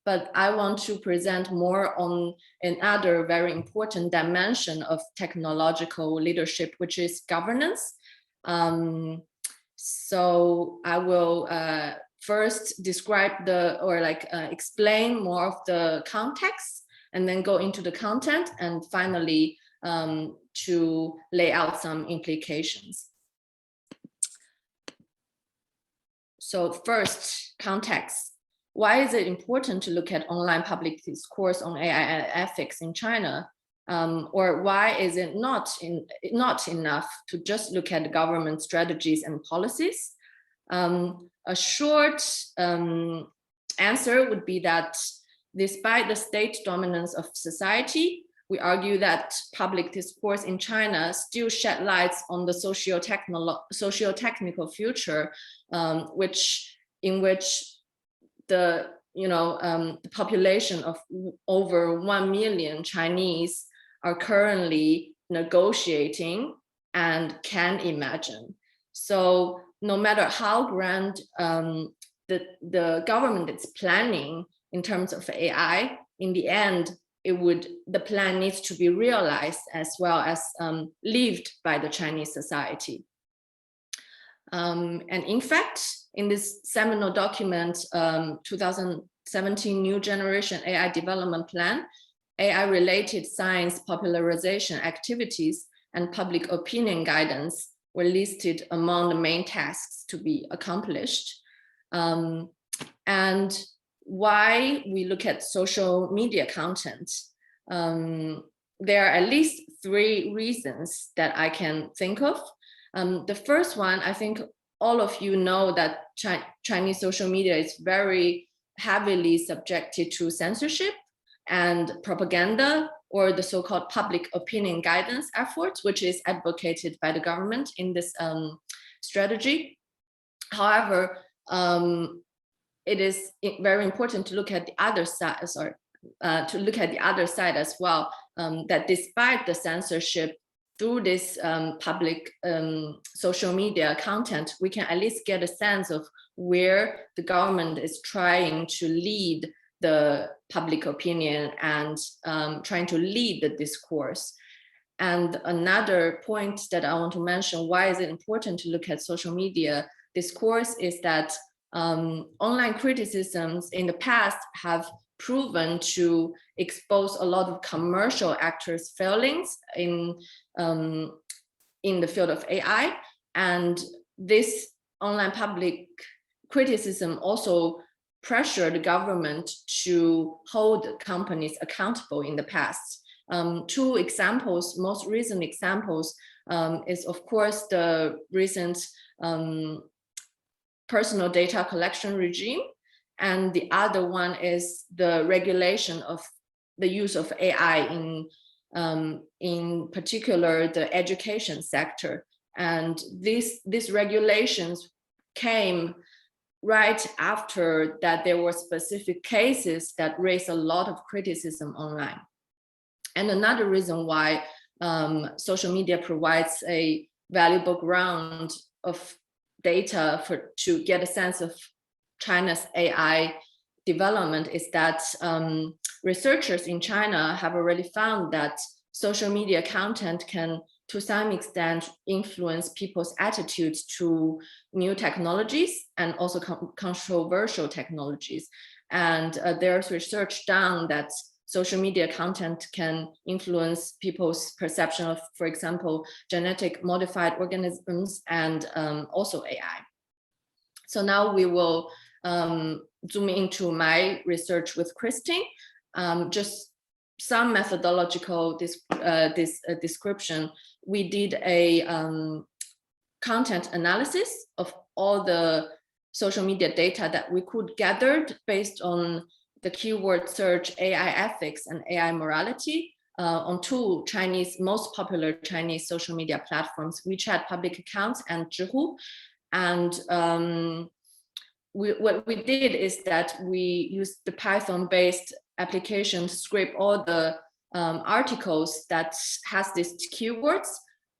but I want to present more on another very important dimension of technological leadership, which is governance. So I will first describe explain more of the context, and then go into the content, and finally to lay out some implications. So first, context. Why is it important to look at online public discourse on AI and ethics in China? Or why is it not enough to just look at the government strategies and policies? A short answer would be that despite the state dominance of society, we argue that public discourse in China still shed lights on the socio-technical future, in which the population of over 1 million Chinese are currently negotiating and can imagine. So no matter how grand the government is planning in terms of AI, in the end, the plan needs to be realized as well as lived by the Chinese society. And in fact, in this seminal document, 2017 New Generation AI Development Plan, AI-related science popularization activities and public opinion guidance were listed among the main tasks to be accomplished. And why we look at social media content? There are at least 3 reasons that I can think of. The first one, I think all of you know that Chinese social media is very heavily subjected to censorship and propaganda, or the so-called public opinion guidance efforts, which is advocated by the government in this strategy. However, it is very important to look at the other side, as well, that despite the censorship, through this public social media content, we can at least get a sense of where the government is trying to lead the public opinion and trying to lead the discourse. And another point that I want to mention, why is it important to look at social media discourse, is that online criticisms in the past have proven to expose a lot of commercial actors' failings in the field of AI. And this online public criticism also pressured the government to hold companies accountable in the past. 2 examples, most recent examples, is of course the recent personal data collection regime, and the other one is the regulation of the use of AI in particular the education sector. And these regulations came right after that there were specific cases that raised a lot of criticism online. And another reason why social media provides a valuable ground of data to get a sense of China's AI development is that researchers in China have already found that social media content can, to some extent, influence people's attitudes to new technologies and also controversial technologies. And there's research done that social media content can influence people's perception of, for example, genetic modified organisms and also AI. So now we will zoom into my research with Christine. Just some methodological description. We did a content analysis of all the social media data that we could gather based on the keyword search AI ethics and AI morality on two most popular Chinese social media platforms, WeChat public accounts and Zhihu. And what we did is that we used the Python-based application to scrape all the articles that has these keywords.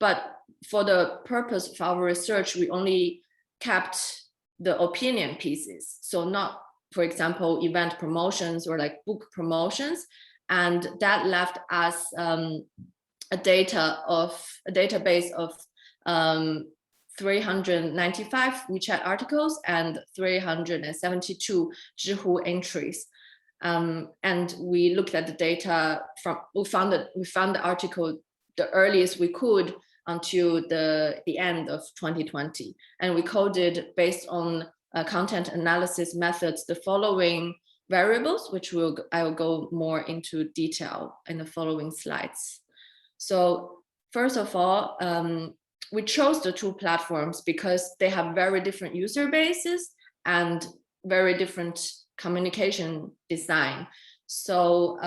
But for the purpose of our research, we only kept the opinion pieces. So not, for example, event promotions or like book promotions. And that left us a database of 395 WeChat articles and 372 Zhihu entries. And we looked at the data we found the article the earliest we could until the end of 2020. And we coded based on content analysis methods the following variables, which I will go more into detail in the following slides. So first of all, we chose the two platforms because they have very different user bases and very different communication design. So,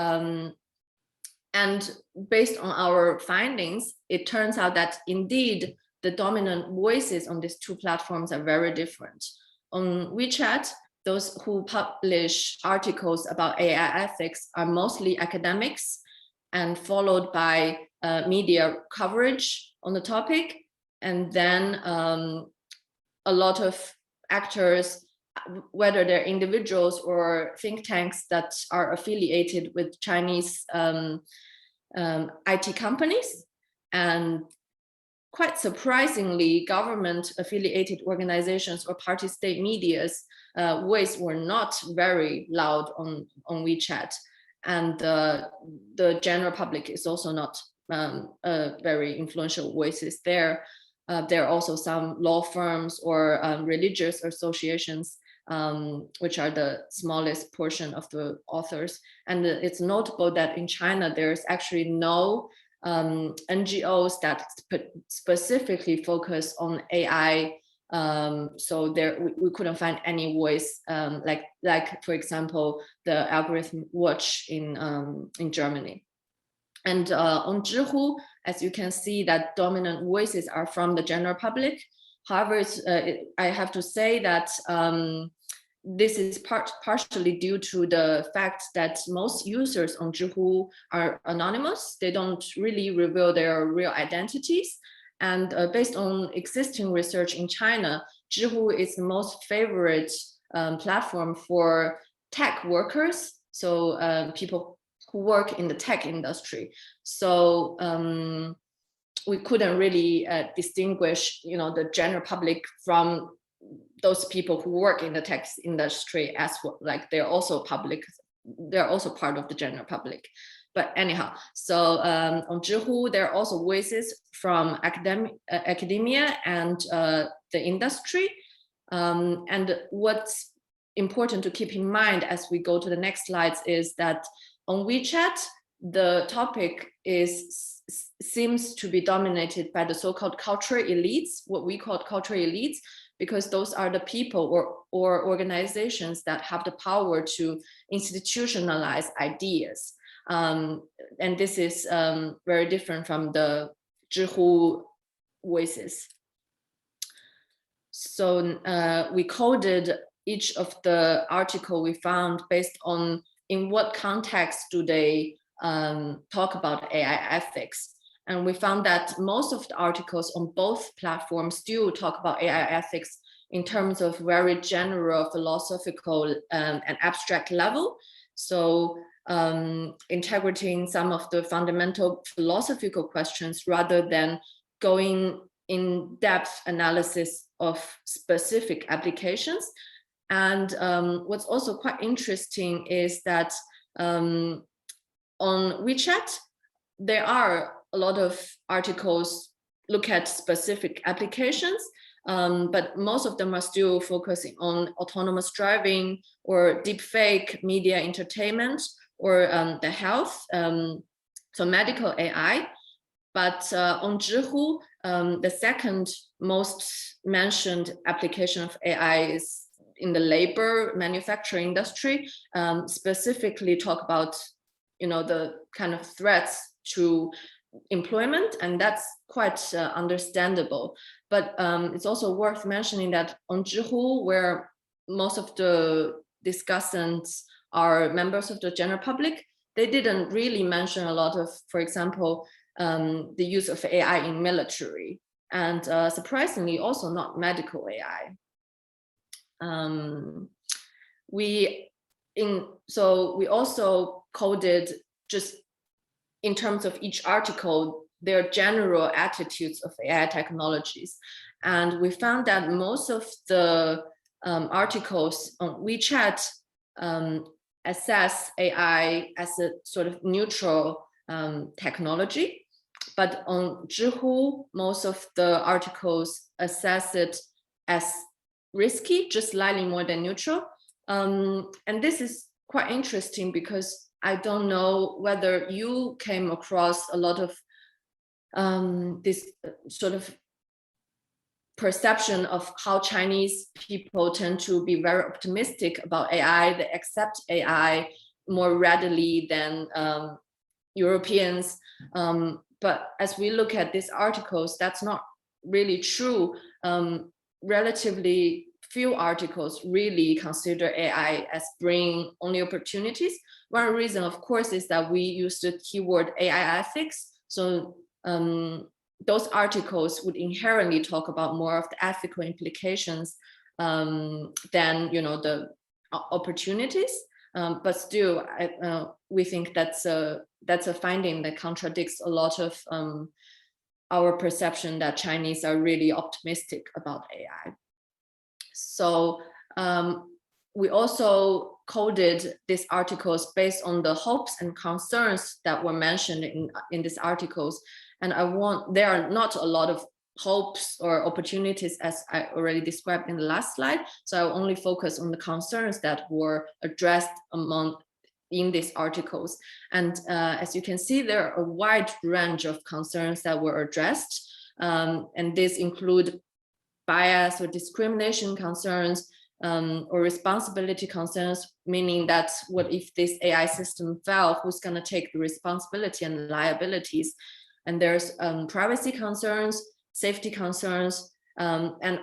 and based on our findings, it turns out that indeed the dominant voices on these two platforms are very different. On WeChat, those who publish articles about AI ethics are mostly academics and followed by media coverage on the topic. And then a lot of actors, whether they're individuals or think tanks that are affiliated with Chinese IT companies. And quite surprisingly, government affiliated organizations or party state media's voice were not very loud on WeChat. And the general public is also not very influential voices there. There are also some law firms or religious associations, which are the smallest portion of the authors. And it's notable that in China, there's actually no NGOs that specifically focus on AI. So there we couldn't find any voice like for example, the Algorithm Watch in Germany. And on Zhihu, as you can see, that dominant voices are from the general public. However, I have to say that this is partially due to the fact that most users on Zhihu are anonymous. They don't really reveal their real identities. And based on existing research in China, Zhihu is the most favorite platform for tech workers. So people who work in the tech industry. So we couldn't really distinguish, the general public from those people who work in the tech industry as well. Like they're also public, they're also part of the general public. But anyhow, so on Zhihu, there are also voices from academia and the industry. And what's important to keep in mind as we go to the next slides is that on WeChat, the topic seems to be dominated by the so-called cultural elites, what we call cultural elites, because those are the people or organizations that have the power to institutionalize ideas. And this is very different from the Zhihu voices. So we coded each of the article we found based on in what context do they talk about AI ethics. And we found that most of the articles on both platforms do talk about AI ethics in terms of very general philosophical and abstract level. So integrating some of the fundamental philosophical questions rather than going in depth analysis of specific applications. And what's also quite interesting is that on WeChat, there are a lot of articles look at specific applications, but most of them are still focusing on autonomous driving or deepfake media entertainment or the health, so medical AI. But on Zhihu, the second most mentioned application of AI is in the labor manufacturing industry, specifically talk about, you know, the kind of threats to employment, and that's quite understandable. But it's also worth mentioning that on Zhihu, where most of the discussants are members of the general public, they didn't really mention a lot of, for example, the use of AI in military, and surprisingly also not medical AI. So we also coded, just in terms of each article, their general attitudes of AI technologies. And we found that most of the articles on WeChat assess AI as a sort of neutral technology. But on Zhihu, most of the articles assess it as risky, just slightly more than neutral. And this is quite interesting because I don't know whether you came across a lot of this sort of perception of how Chinese people tend to be very optimistic about AI. They accept AI more readily than Europeans. But as we look at these articles, that's not really true. Relatively few articles really consider AI as bringing only opportunities. One reason, of course, is that we use the keyword AI ethics. So those articles would inherently talk about more of the ethical implications than, you know, the opportunities. But still, we think that's a finding that contradicts a lot of our perception that Chinese are really optimistic about AI. So we also coded these articles based on the hopes and concerns that were mentioned in these articles. And there are not a lot of hopes or opportunities, as I already described in the last slide. So I will only focus on the concerns that were addressed in these articles. And as you can see, there are a wide range of concerns that were addressed. And these include bias or discrimination concerns, or responsibility concerns, meaning that what if this AI system fell, who's going to take the responsibility and liabilities? And there's privacy concerns, safety concerns, and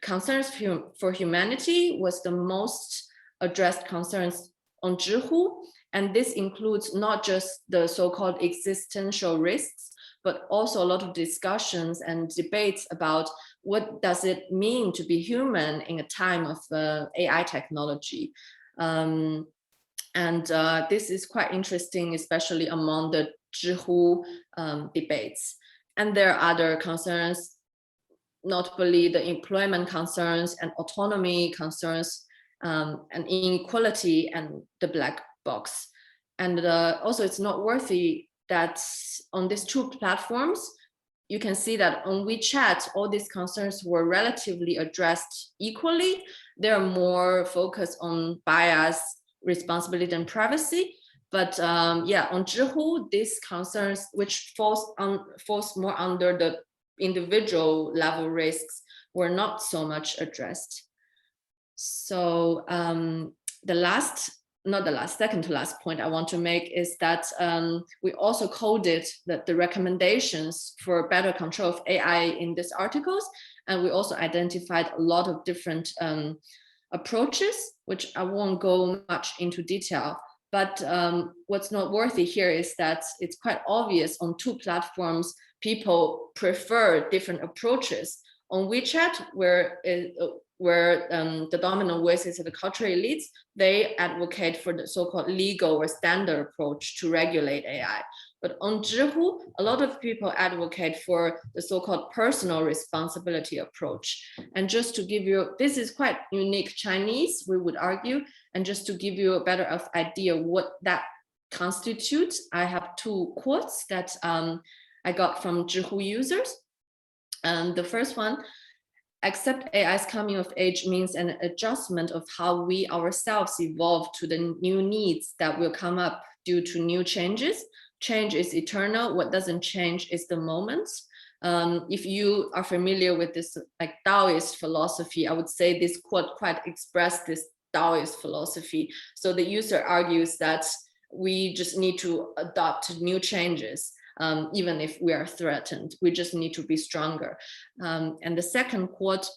concerns for humanity was the most addressed concerns on Zhihu. And this includes not just the so-called existential risks, but also a lot of discussions and debates about what does it mean to be human in a time of AI technology. And this is quite interesting, especially among the Zhihu debates. And there are other concerns, notably the employment concerns and autonomy concerns, and inequality and the black box. And also it's noteworthy that on these two platforms, you can see that on WeChat, all these concerns were relatively addressed equally. They're more focused on bias, responsibility, and privacy. But yeah, on Zhihu, these concerns, which falls more under the individual level risks, were not so much addressed. So second to last point I want to make is that we also coded the recommendations for better control of AI in these articles. And we also identified a lot of different approaches, which I won't go much into detail. But what's noteworthy here is that it's quite obvious on two platforms, people prefer different approaches. On WeChat, where where the dominant voices of the cultural elites, they advocate for the so-called legal or standard approach to regulate AI. But on Zhihu, a lot of people advocate for the so-called personal responsibility approach. And just to give you, this is quite unique Chinese, we would argue, and just to give you a better idea what that constitutes, I have two quotes that I got from Zhihu users. The first one, accept AI's coming of age means an adjustment of how we ourselves evolve to the new needs that will come up due to new changes. Change is eternal. What doesn't change is the moment. If you are familiar with this like Taoist philosophy, I would say this quote quite expressed this Taoist philosophy. So the user argues that we just need to adopt new changes. Even if we are threatened, we just need to be stronger. And the second quote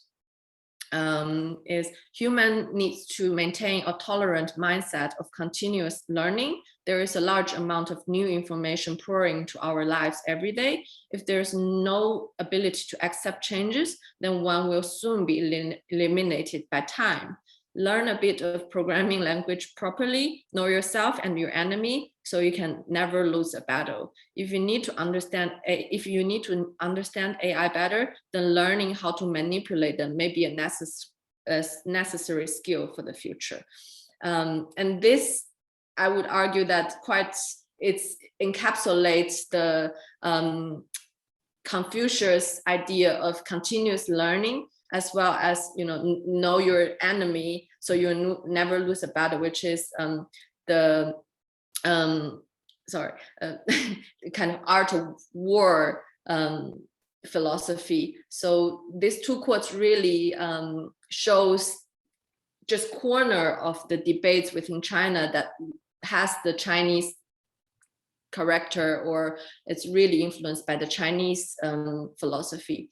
is human needs to maintain a tolerant mindset of continuous learning. There is a large amount of new information pouring into our lives every day. If there's no ability to accept changes, then one will soon be eliminated by time. Learn a bit of programming language properly, know yourself and your enemy, so you can never lose a battle. If you need to understand AI better, then learning how to manipulate them may be a necessary skill for the future. And this, I would argue that it encapsulates the Confucius idea of continuous learning, as well as know your enemy, so you never lose a battle, which is the kind of art of war philosophy. So these two quotes really shows just corner of the debates within China that has the Chinese character, or it's really influenced by the Chinese philosophy.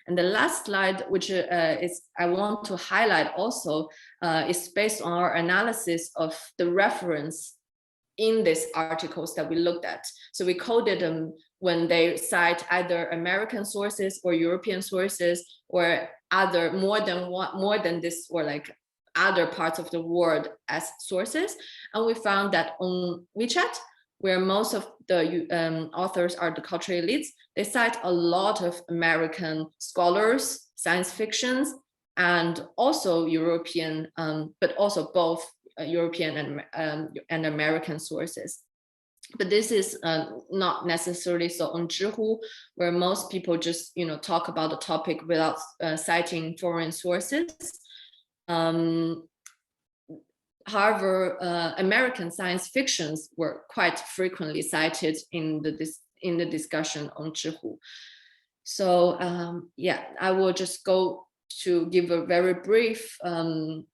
And the last slide, which is I want to highlight also, is based on our analysis of the reference in these articles that we looked at. So we coded them when they cite either American sources or European sources, or other more than this, or like other parts of the world as sources. And we found that on WeChat, where most of the authors are the cultural elites, they cite a lot of American scholars, science fictions, and also European, but also both European and American sources. But this is not necessarily so on Zhihu, where most people just talk about the topic without citing foreign sources. However, American science fictions were quite frequently cited in the discussion on Zhihu. So yeah, I will just go to give a very brief kind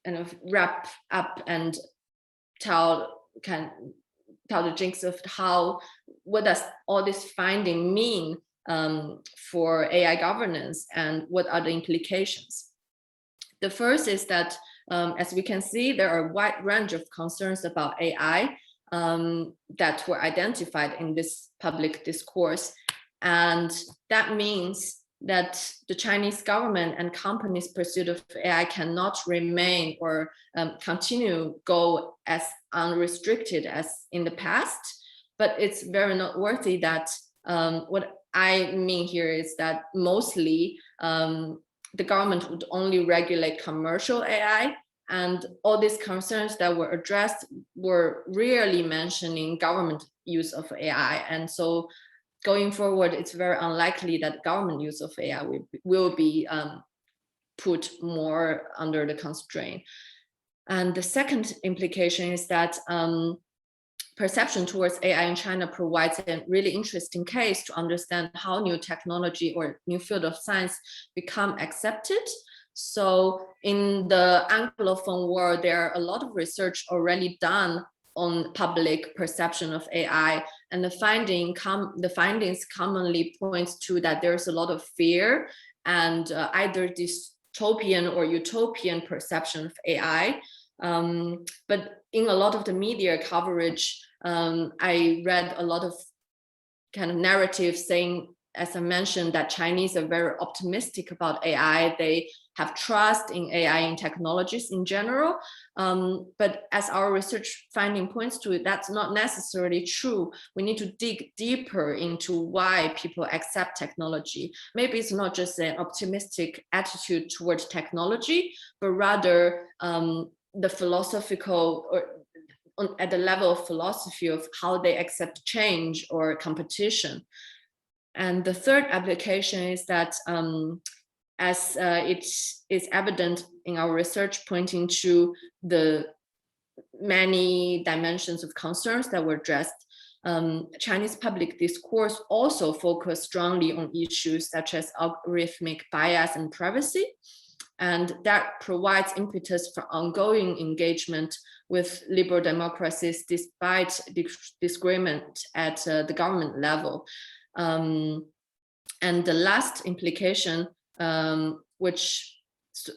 of wrap up and tell the jinx of what does all this finding mean for AI governance, and what are the implications. The first is that as we can see, there are a wide range of concerns about AI that were identified in this public discourse. And that means that the Chinese government and companies' pursuit of AI cannot remain or go as unrestricted as in the past. But it's very noteworthy that what I mean here is that mostly the government would only regulate commercial AI, and all these concerns that were addressed were rarely mentioning government use of AI. And so going forward, it's very unlikely that government use of AI will be put more under the constraint. And the second implication is that perception towards AI in China provides a really interesting case to understand how new technology or new field of science become accepted. So in the Anglophone world, there are a lot of research already done on public perception of AI, and the findings commonly points to that there's a lot of fear and either dystopian or utopian perception of AI. But in a lot of the media coverage, I read a lot of kind of narratives saying as I mentioned, that Chinese are very optimistic about AI. They have trust in AI and technologies in general. But as our research finding points to it, that's not necessarily true. We need to dig deeper into why people accept technology. Maybe it's not just an optimistic attitude towards technology, but rather the philosophical or at the level of philosophy of how they accept change or competition. And the third application is that as it is evident in our research pointing to the many dimensions of concerns that were addressed, Chinese public discourse also focused strongly on issues such as algorithmic bias and privacy. And that provides impetus for ongoing engagement with liberal democracies despite disagreement at the government level. And the last implication, which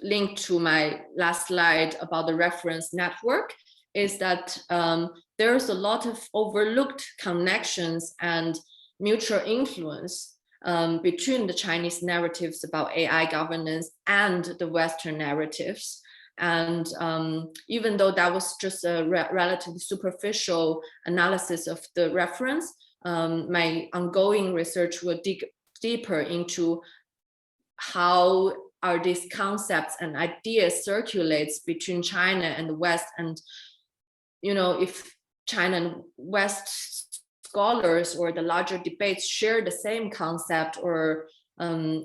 linked to my last slide about the reference network, is that there's a lot of overlooked connections and mutual influence between the Chinese narratives about AI governance and the Western narratives. And even though that was just a relatively superficial analysis of the reference, my ongoing research will dig deeper into how are these concepts and ideas circulates between China and the West, and if China and West scholars or the larger debates share the same concept or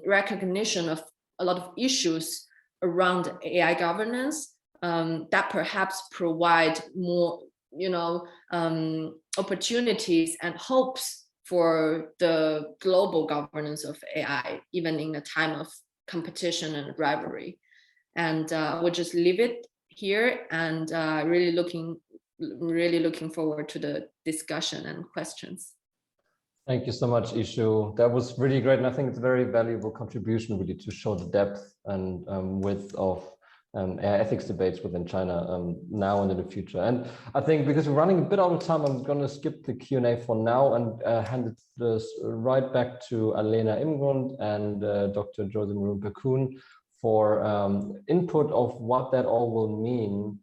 recognition of a lot of issues around AI governance, that perhaps provide more opportunities and hopes for the global governance of AI, even in a time of competition and rivalry. And we'll just leave it here, and really looking forward to the discussion and questions. Thank you so much, Ishu. That was really great, and I think it's a very valuable contribution really to show the depth and width of AI ethics debates within China now and in the future. And I think because we're running a bit out of time, I'm going to skip the Q&A for now and hand it right back to Alena Imgrund and Dr. Josie Maroon-Perkoon for input of what that all will mean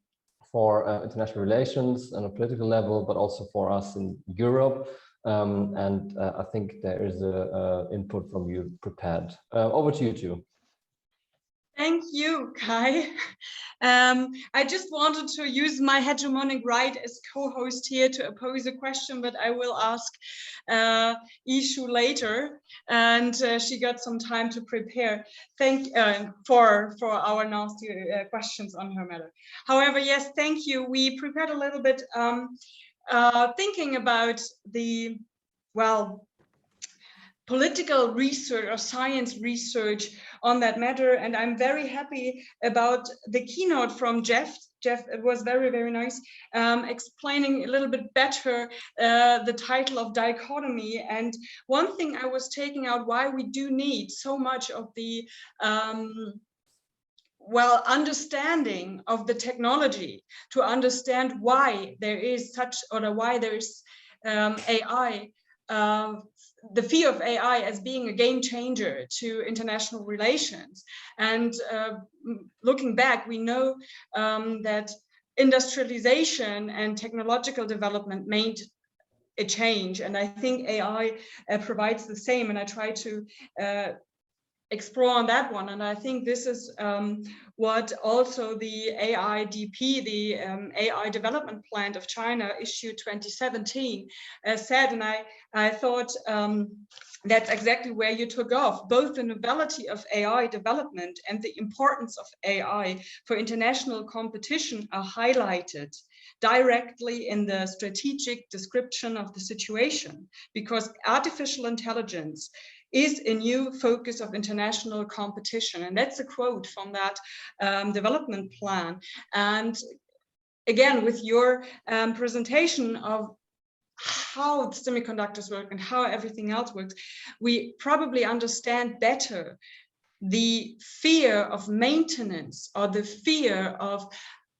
for international relations on a political level, but also for us in Europe. And I think there is a input from you prepared. Over to you two. Thank you, Kai. I just wanted to use my hegemonic right as co-host here to pose a question, but I will ask Ishu later, and she got some time to prepare. Thank for our nasty questions on her matter. However, yes, thank you. We prepared a little bit thinking about the political research or science research on that matter, and I'm very happy about the keynote from Jeff. It was very, very nice, explaining a little bit better the title of dichotomy. And one thing I was taking out, why we do need so much of the understanding of the technology to understand why there is such, or why there's AI, the fear of AI as being a game changer to international relations. And looking back, we know that industrialization and technological development made a change, and I think AI provides the same, and I try to explore on that one. And I think this is what also the AIDP, the AI Development Plan of China, issued 2017, said. And I thought that's exactly where you took off. Both the novelty of AI development and the importance of AI for international competition are highlighted directly in the strategic description of the situation, because artificial intelligence is a new focus of international competition. And that's a quote from that development plan. And again, with your presentation of how the semiconductors work and how everything else works, we probably understand better the fear of maintenance, or the fear of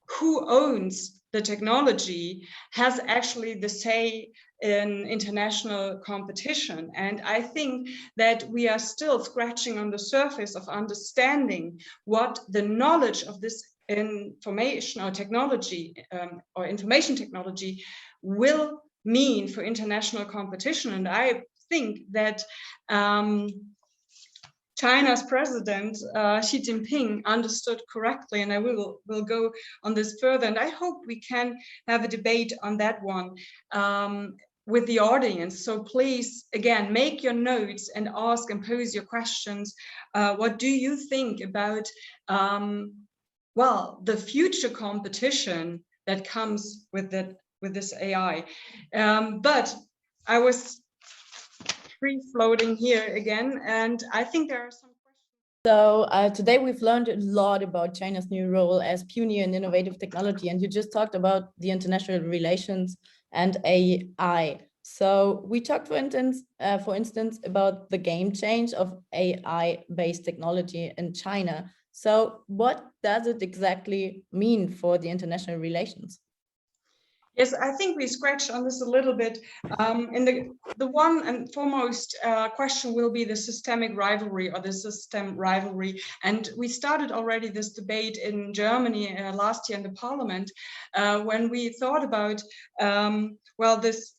who owns the technology has actually the say in international competition. And I think that we are still scratching on the surface of understanding what the knowledge of this information or technology or information technology will mean for international competition. And I think that China's president, Xi Jinping, understood correctly, and I will go on this further. And I hope we can have a debate on that one with the audience. So please, again, make your notes and ask and pose your questions. What do you think about, well, the future competition that comes with this AI? But I was free-floating here again, and I think there are some questions. So today we've learned a lot about China's new role as pioneer in innovative technology, and you just talked about the international relations and AI. So we talked, for instance, about the game change of AI-based technology in China. So what does it exactly mean for the international relations? Yes, I think we scratched on this a little bit. And the one and foremost question will be the systemic rivalry or the system rivalry. And we started already this debate in Germany last year in the parliament when we thought about, well, this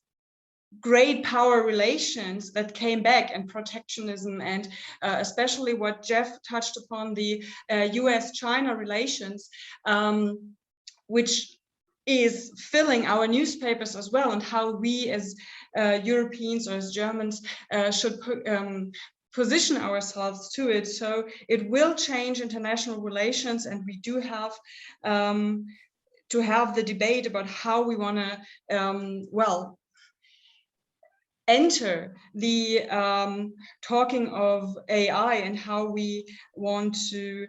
great power relations that came back and protectionism and especially what Jeff touched upon, the US-China relations, which is filling our newspapers as well, and how we as Europeans or as Germans should position ourselves to it. So it will change international relations, and we do have to have the debate about how we want to, well, enter the talking of AI and how we want to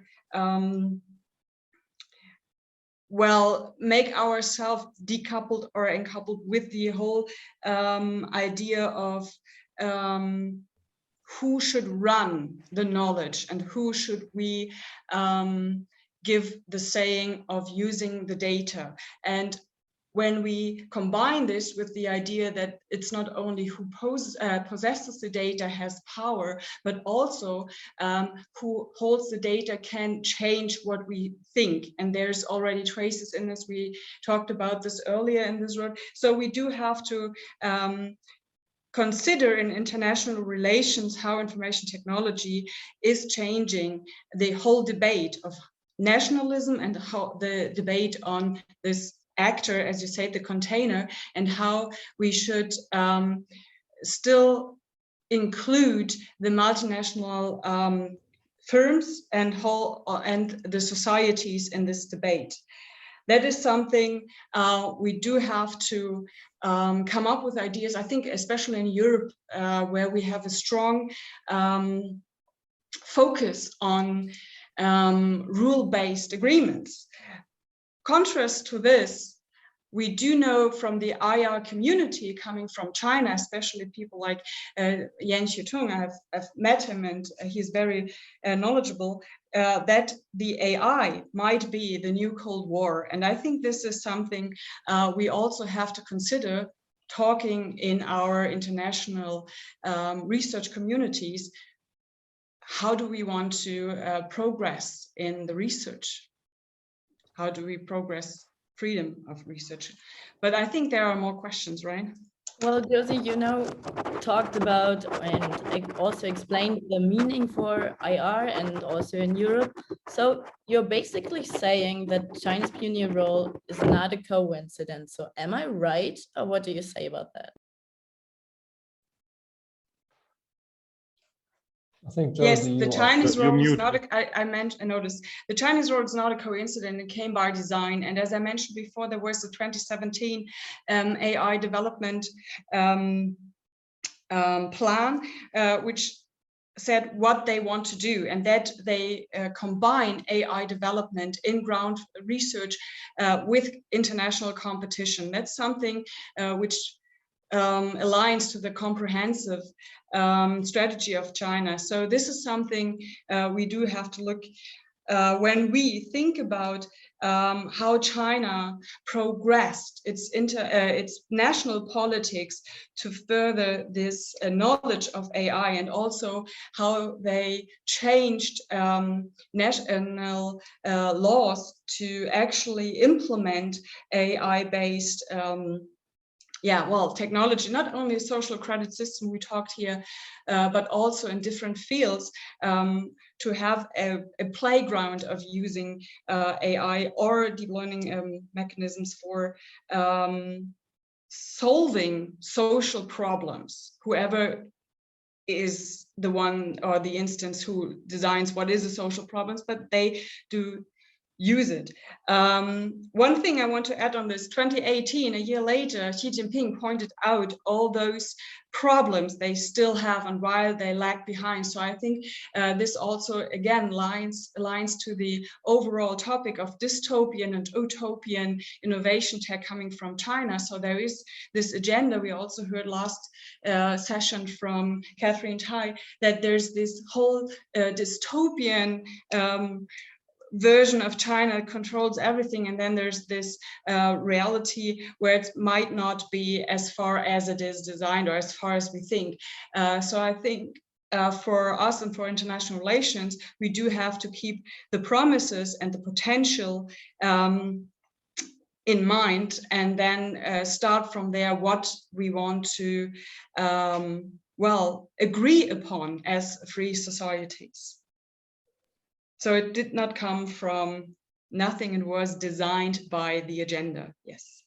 well, make ourselves decoupled or uncoupled with the whole idea of who should run the knowledge and who should we give the saying of using the data. And when we combine this with the idea that it's not only who possesses the data has power, but also who holds the data can change what we think. And there's already traces in this. We talked about this earlier in this road. So we do have to consider in international relations how information technology is changing the whole debate of nationalism and how the debate on this actor, as you say, the container, and how we should still include the multinational firms and the societies in this debate. That is something we do have to come up with ideas. I think especially in Europe, where we have a strong focus on rule-based agreements. Contrast to this, we do know from the IR community coming from China, especially people like Yan Xitung, I've met him and he's very knowledgeable, that the AI might be the new Cold War. And I think this is something we also have to consider talking in our international research communities. How do we want to progress in the research? How do we progress freedom of research? But I think there are more questions, right? Well, Josie, you know, talked about and also explained the meaning for IR and also in Europe. So you're basically saying that China's pioneer role is not a coincidence. So am I right? Or what do you say about that? I think, yes, Josie, the Chinese role is not I noticed the Chinese role is not a coincidence. It came by design. And as I mentioned before, there was the 2017 AI development plan, which said what they want to do, and that they combine AI development in ground research with international competition. That's something which aligns to the comprehensive strategy of China. So this is something we do have to look when we think about how China progressed its national politics to further this knowledge of AI, and also how they changed national laws to actually implement AI-based technology, not only social credit system we talked here, but also in different fields, to have a playground of using AI or deep learning mechanisms for solving social problems, whoever is the one or the instance who designs what is a social problems, but they do use it. One thing I want to add on this, 2018, a year later, Xi Jinping pointed out all those problems they still have and why they lag behind. So I think this also, again, aligns to the overall topic of dystopian and utopian innovation tech coming from China. So there is this agenda. We also heard last session from Catherine Tai that there's this whole dystopian version of China that controls everything, and then there's this reality where it might not be as far as it is designed or as far as we think. So I think for us and for international relations, we do have to keep the promises and the potential in mind, and then start from there what we want to agree upon as free societies. So it did not come from nothing, it was designed by the agenda, yes.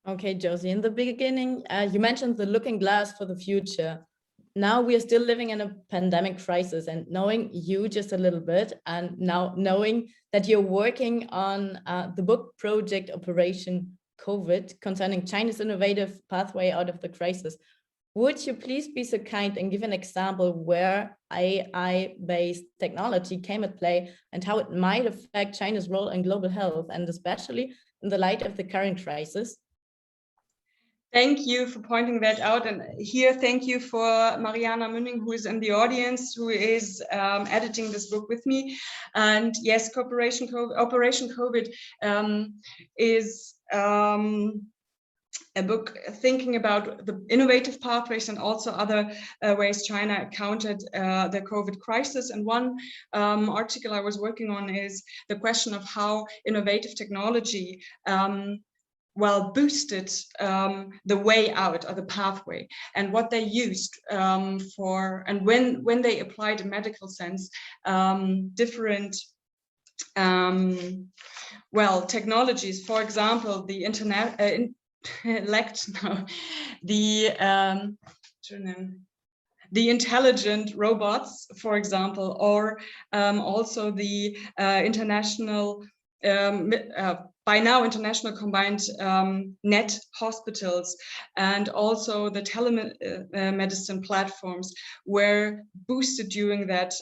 Okay, Josie, in the beginning, you mentioned the looking glass for the future. Now we are still living in a pandemic crisis, and knowing you just a little bit, and now knowing that you're working on the book project Operation COVID concerning China's innovative pathway out of the crisis, would you please be so kind and give an example where AI-based technology came at play and how it might affect China's role in global health, and especially in the light of the current crisis? Thank you for pointing that out. And here, thank you for Mariana Münning, who is in the audience, who is editing this book with me. And yes, Operation COVID is a book thinking about the innovative pathways and also other ways China countered the COVID crisis. And one article I was working on is the question of how innovative technology boosted the way out of the pathway, and what they used for, and when they applied in medical sense, different technologies. For example, the the intelligent robots, for example, or also the international by now international combined net hospitals, and also the telemedicine platforms were boosted during that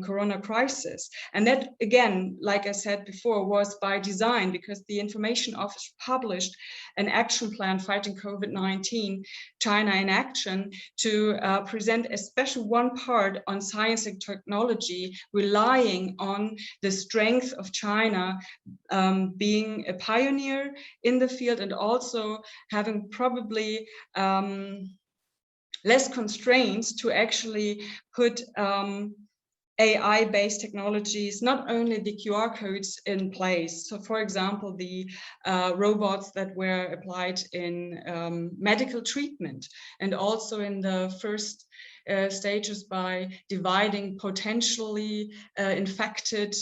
corona crisis. And that, again, like I said before, was by design, because the Information Office published an action plan fighting COVID-19, China in Action, to present a special one part on science and technology, relying on the strength of China being a pioneer in the field, and also having probably less constraints to actually put AI-based technologies, not only the QR codes, in place. So, for example, the robots that were applied in medical treatment, and also in the first stages by dividing potentially infected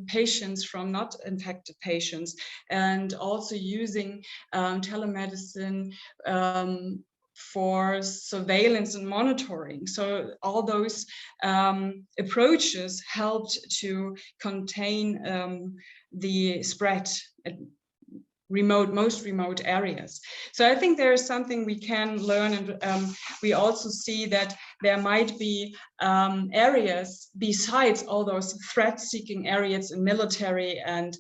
patients from not infected patients, and also using telemedicine for surveillance and monitoring. So all those approaches helped to contain the spread at most remote areas. So I think there is something we can learn, and we also see that there might be areas besides all those threat-seeking areas in military and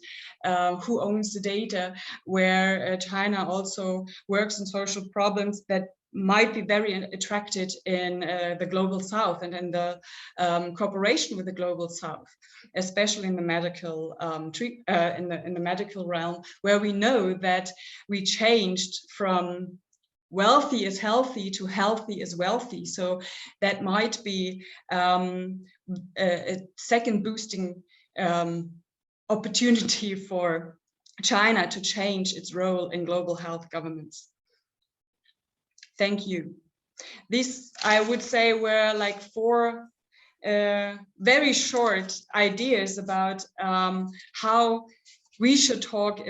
who owns the data, where China also works on social problems that might be very attracted in the global south and in the cooperation with the global south, especially in the medical in the medical realm, where we know that we changed from wealthy is healthy to healthy is wealthy. So that might be a second boosting opportunity for China to change its role in global health governments. Thank you. These, I would say, were like 4 very short ideas about how we should talk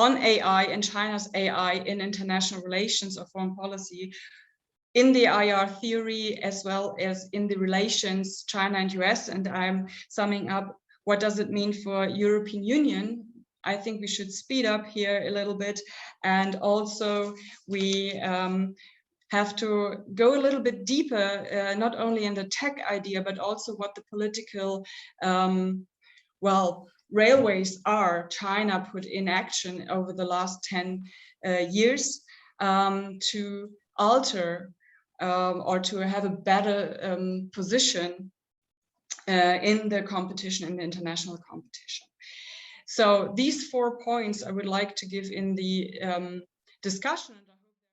on AI and China's AI in international relations or foreign policy, in the IR theory, as well as in the relations China and US. And I'm summing up, what does it mean for European Union? I think we should speed up here a little bit. And also we have to go a little bit deeper, not only in the tech idea, but also what the political, well, railways are China put in action over the last 10 years to alter or to have a better position in the competition, in the international competition. So these 4 points I would like to give in the discussion.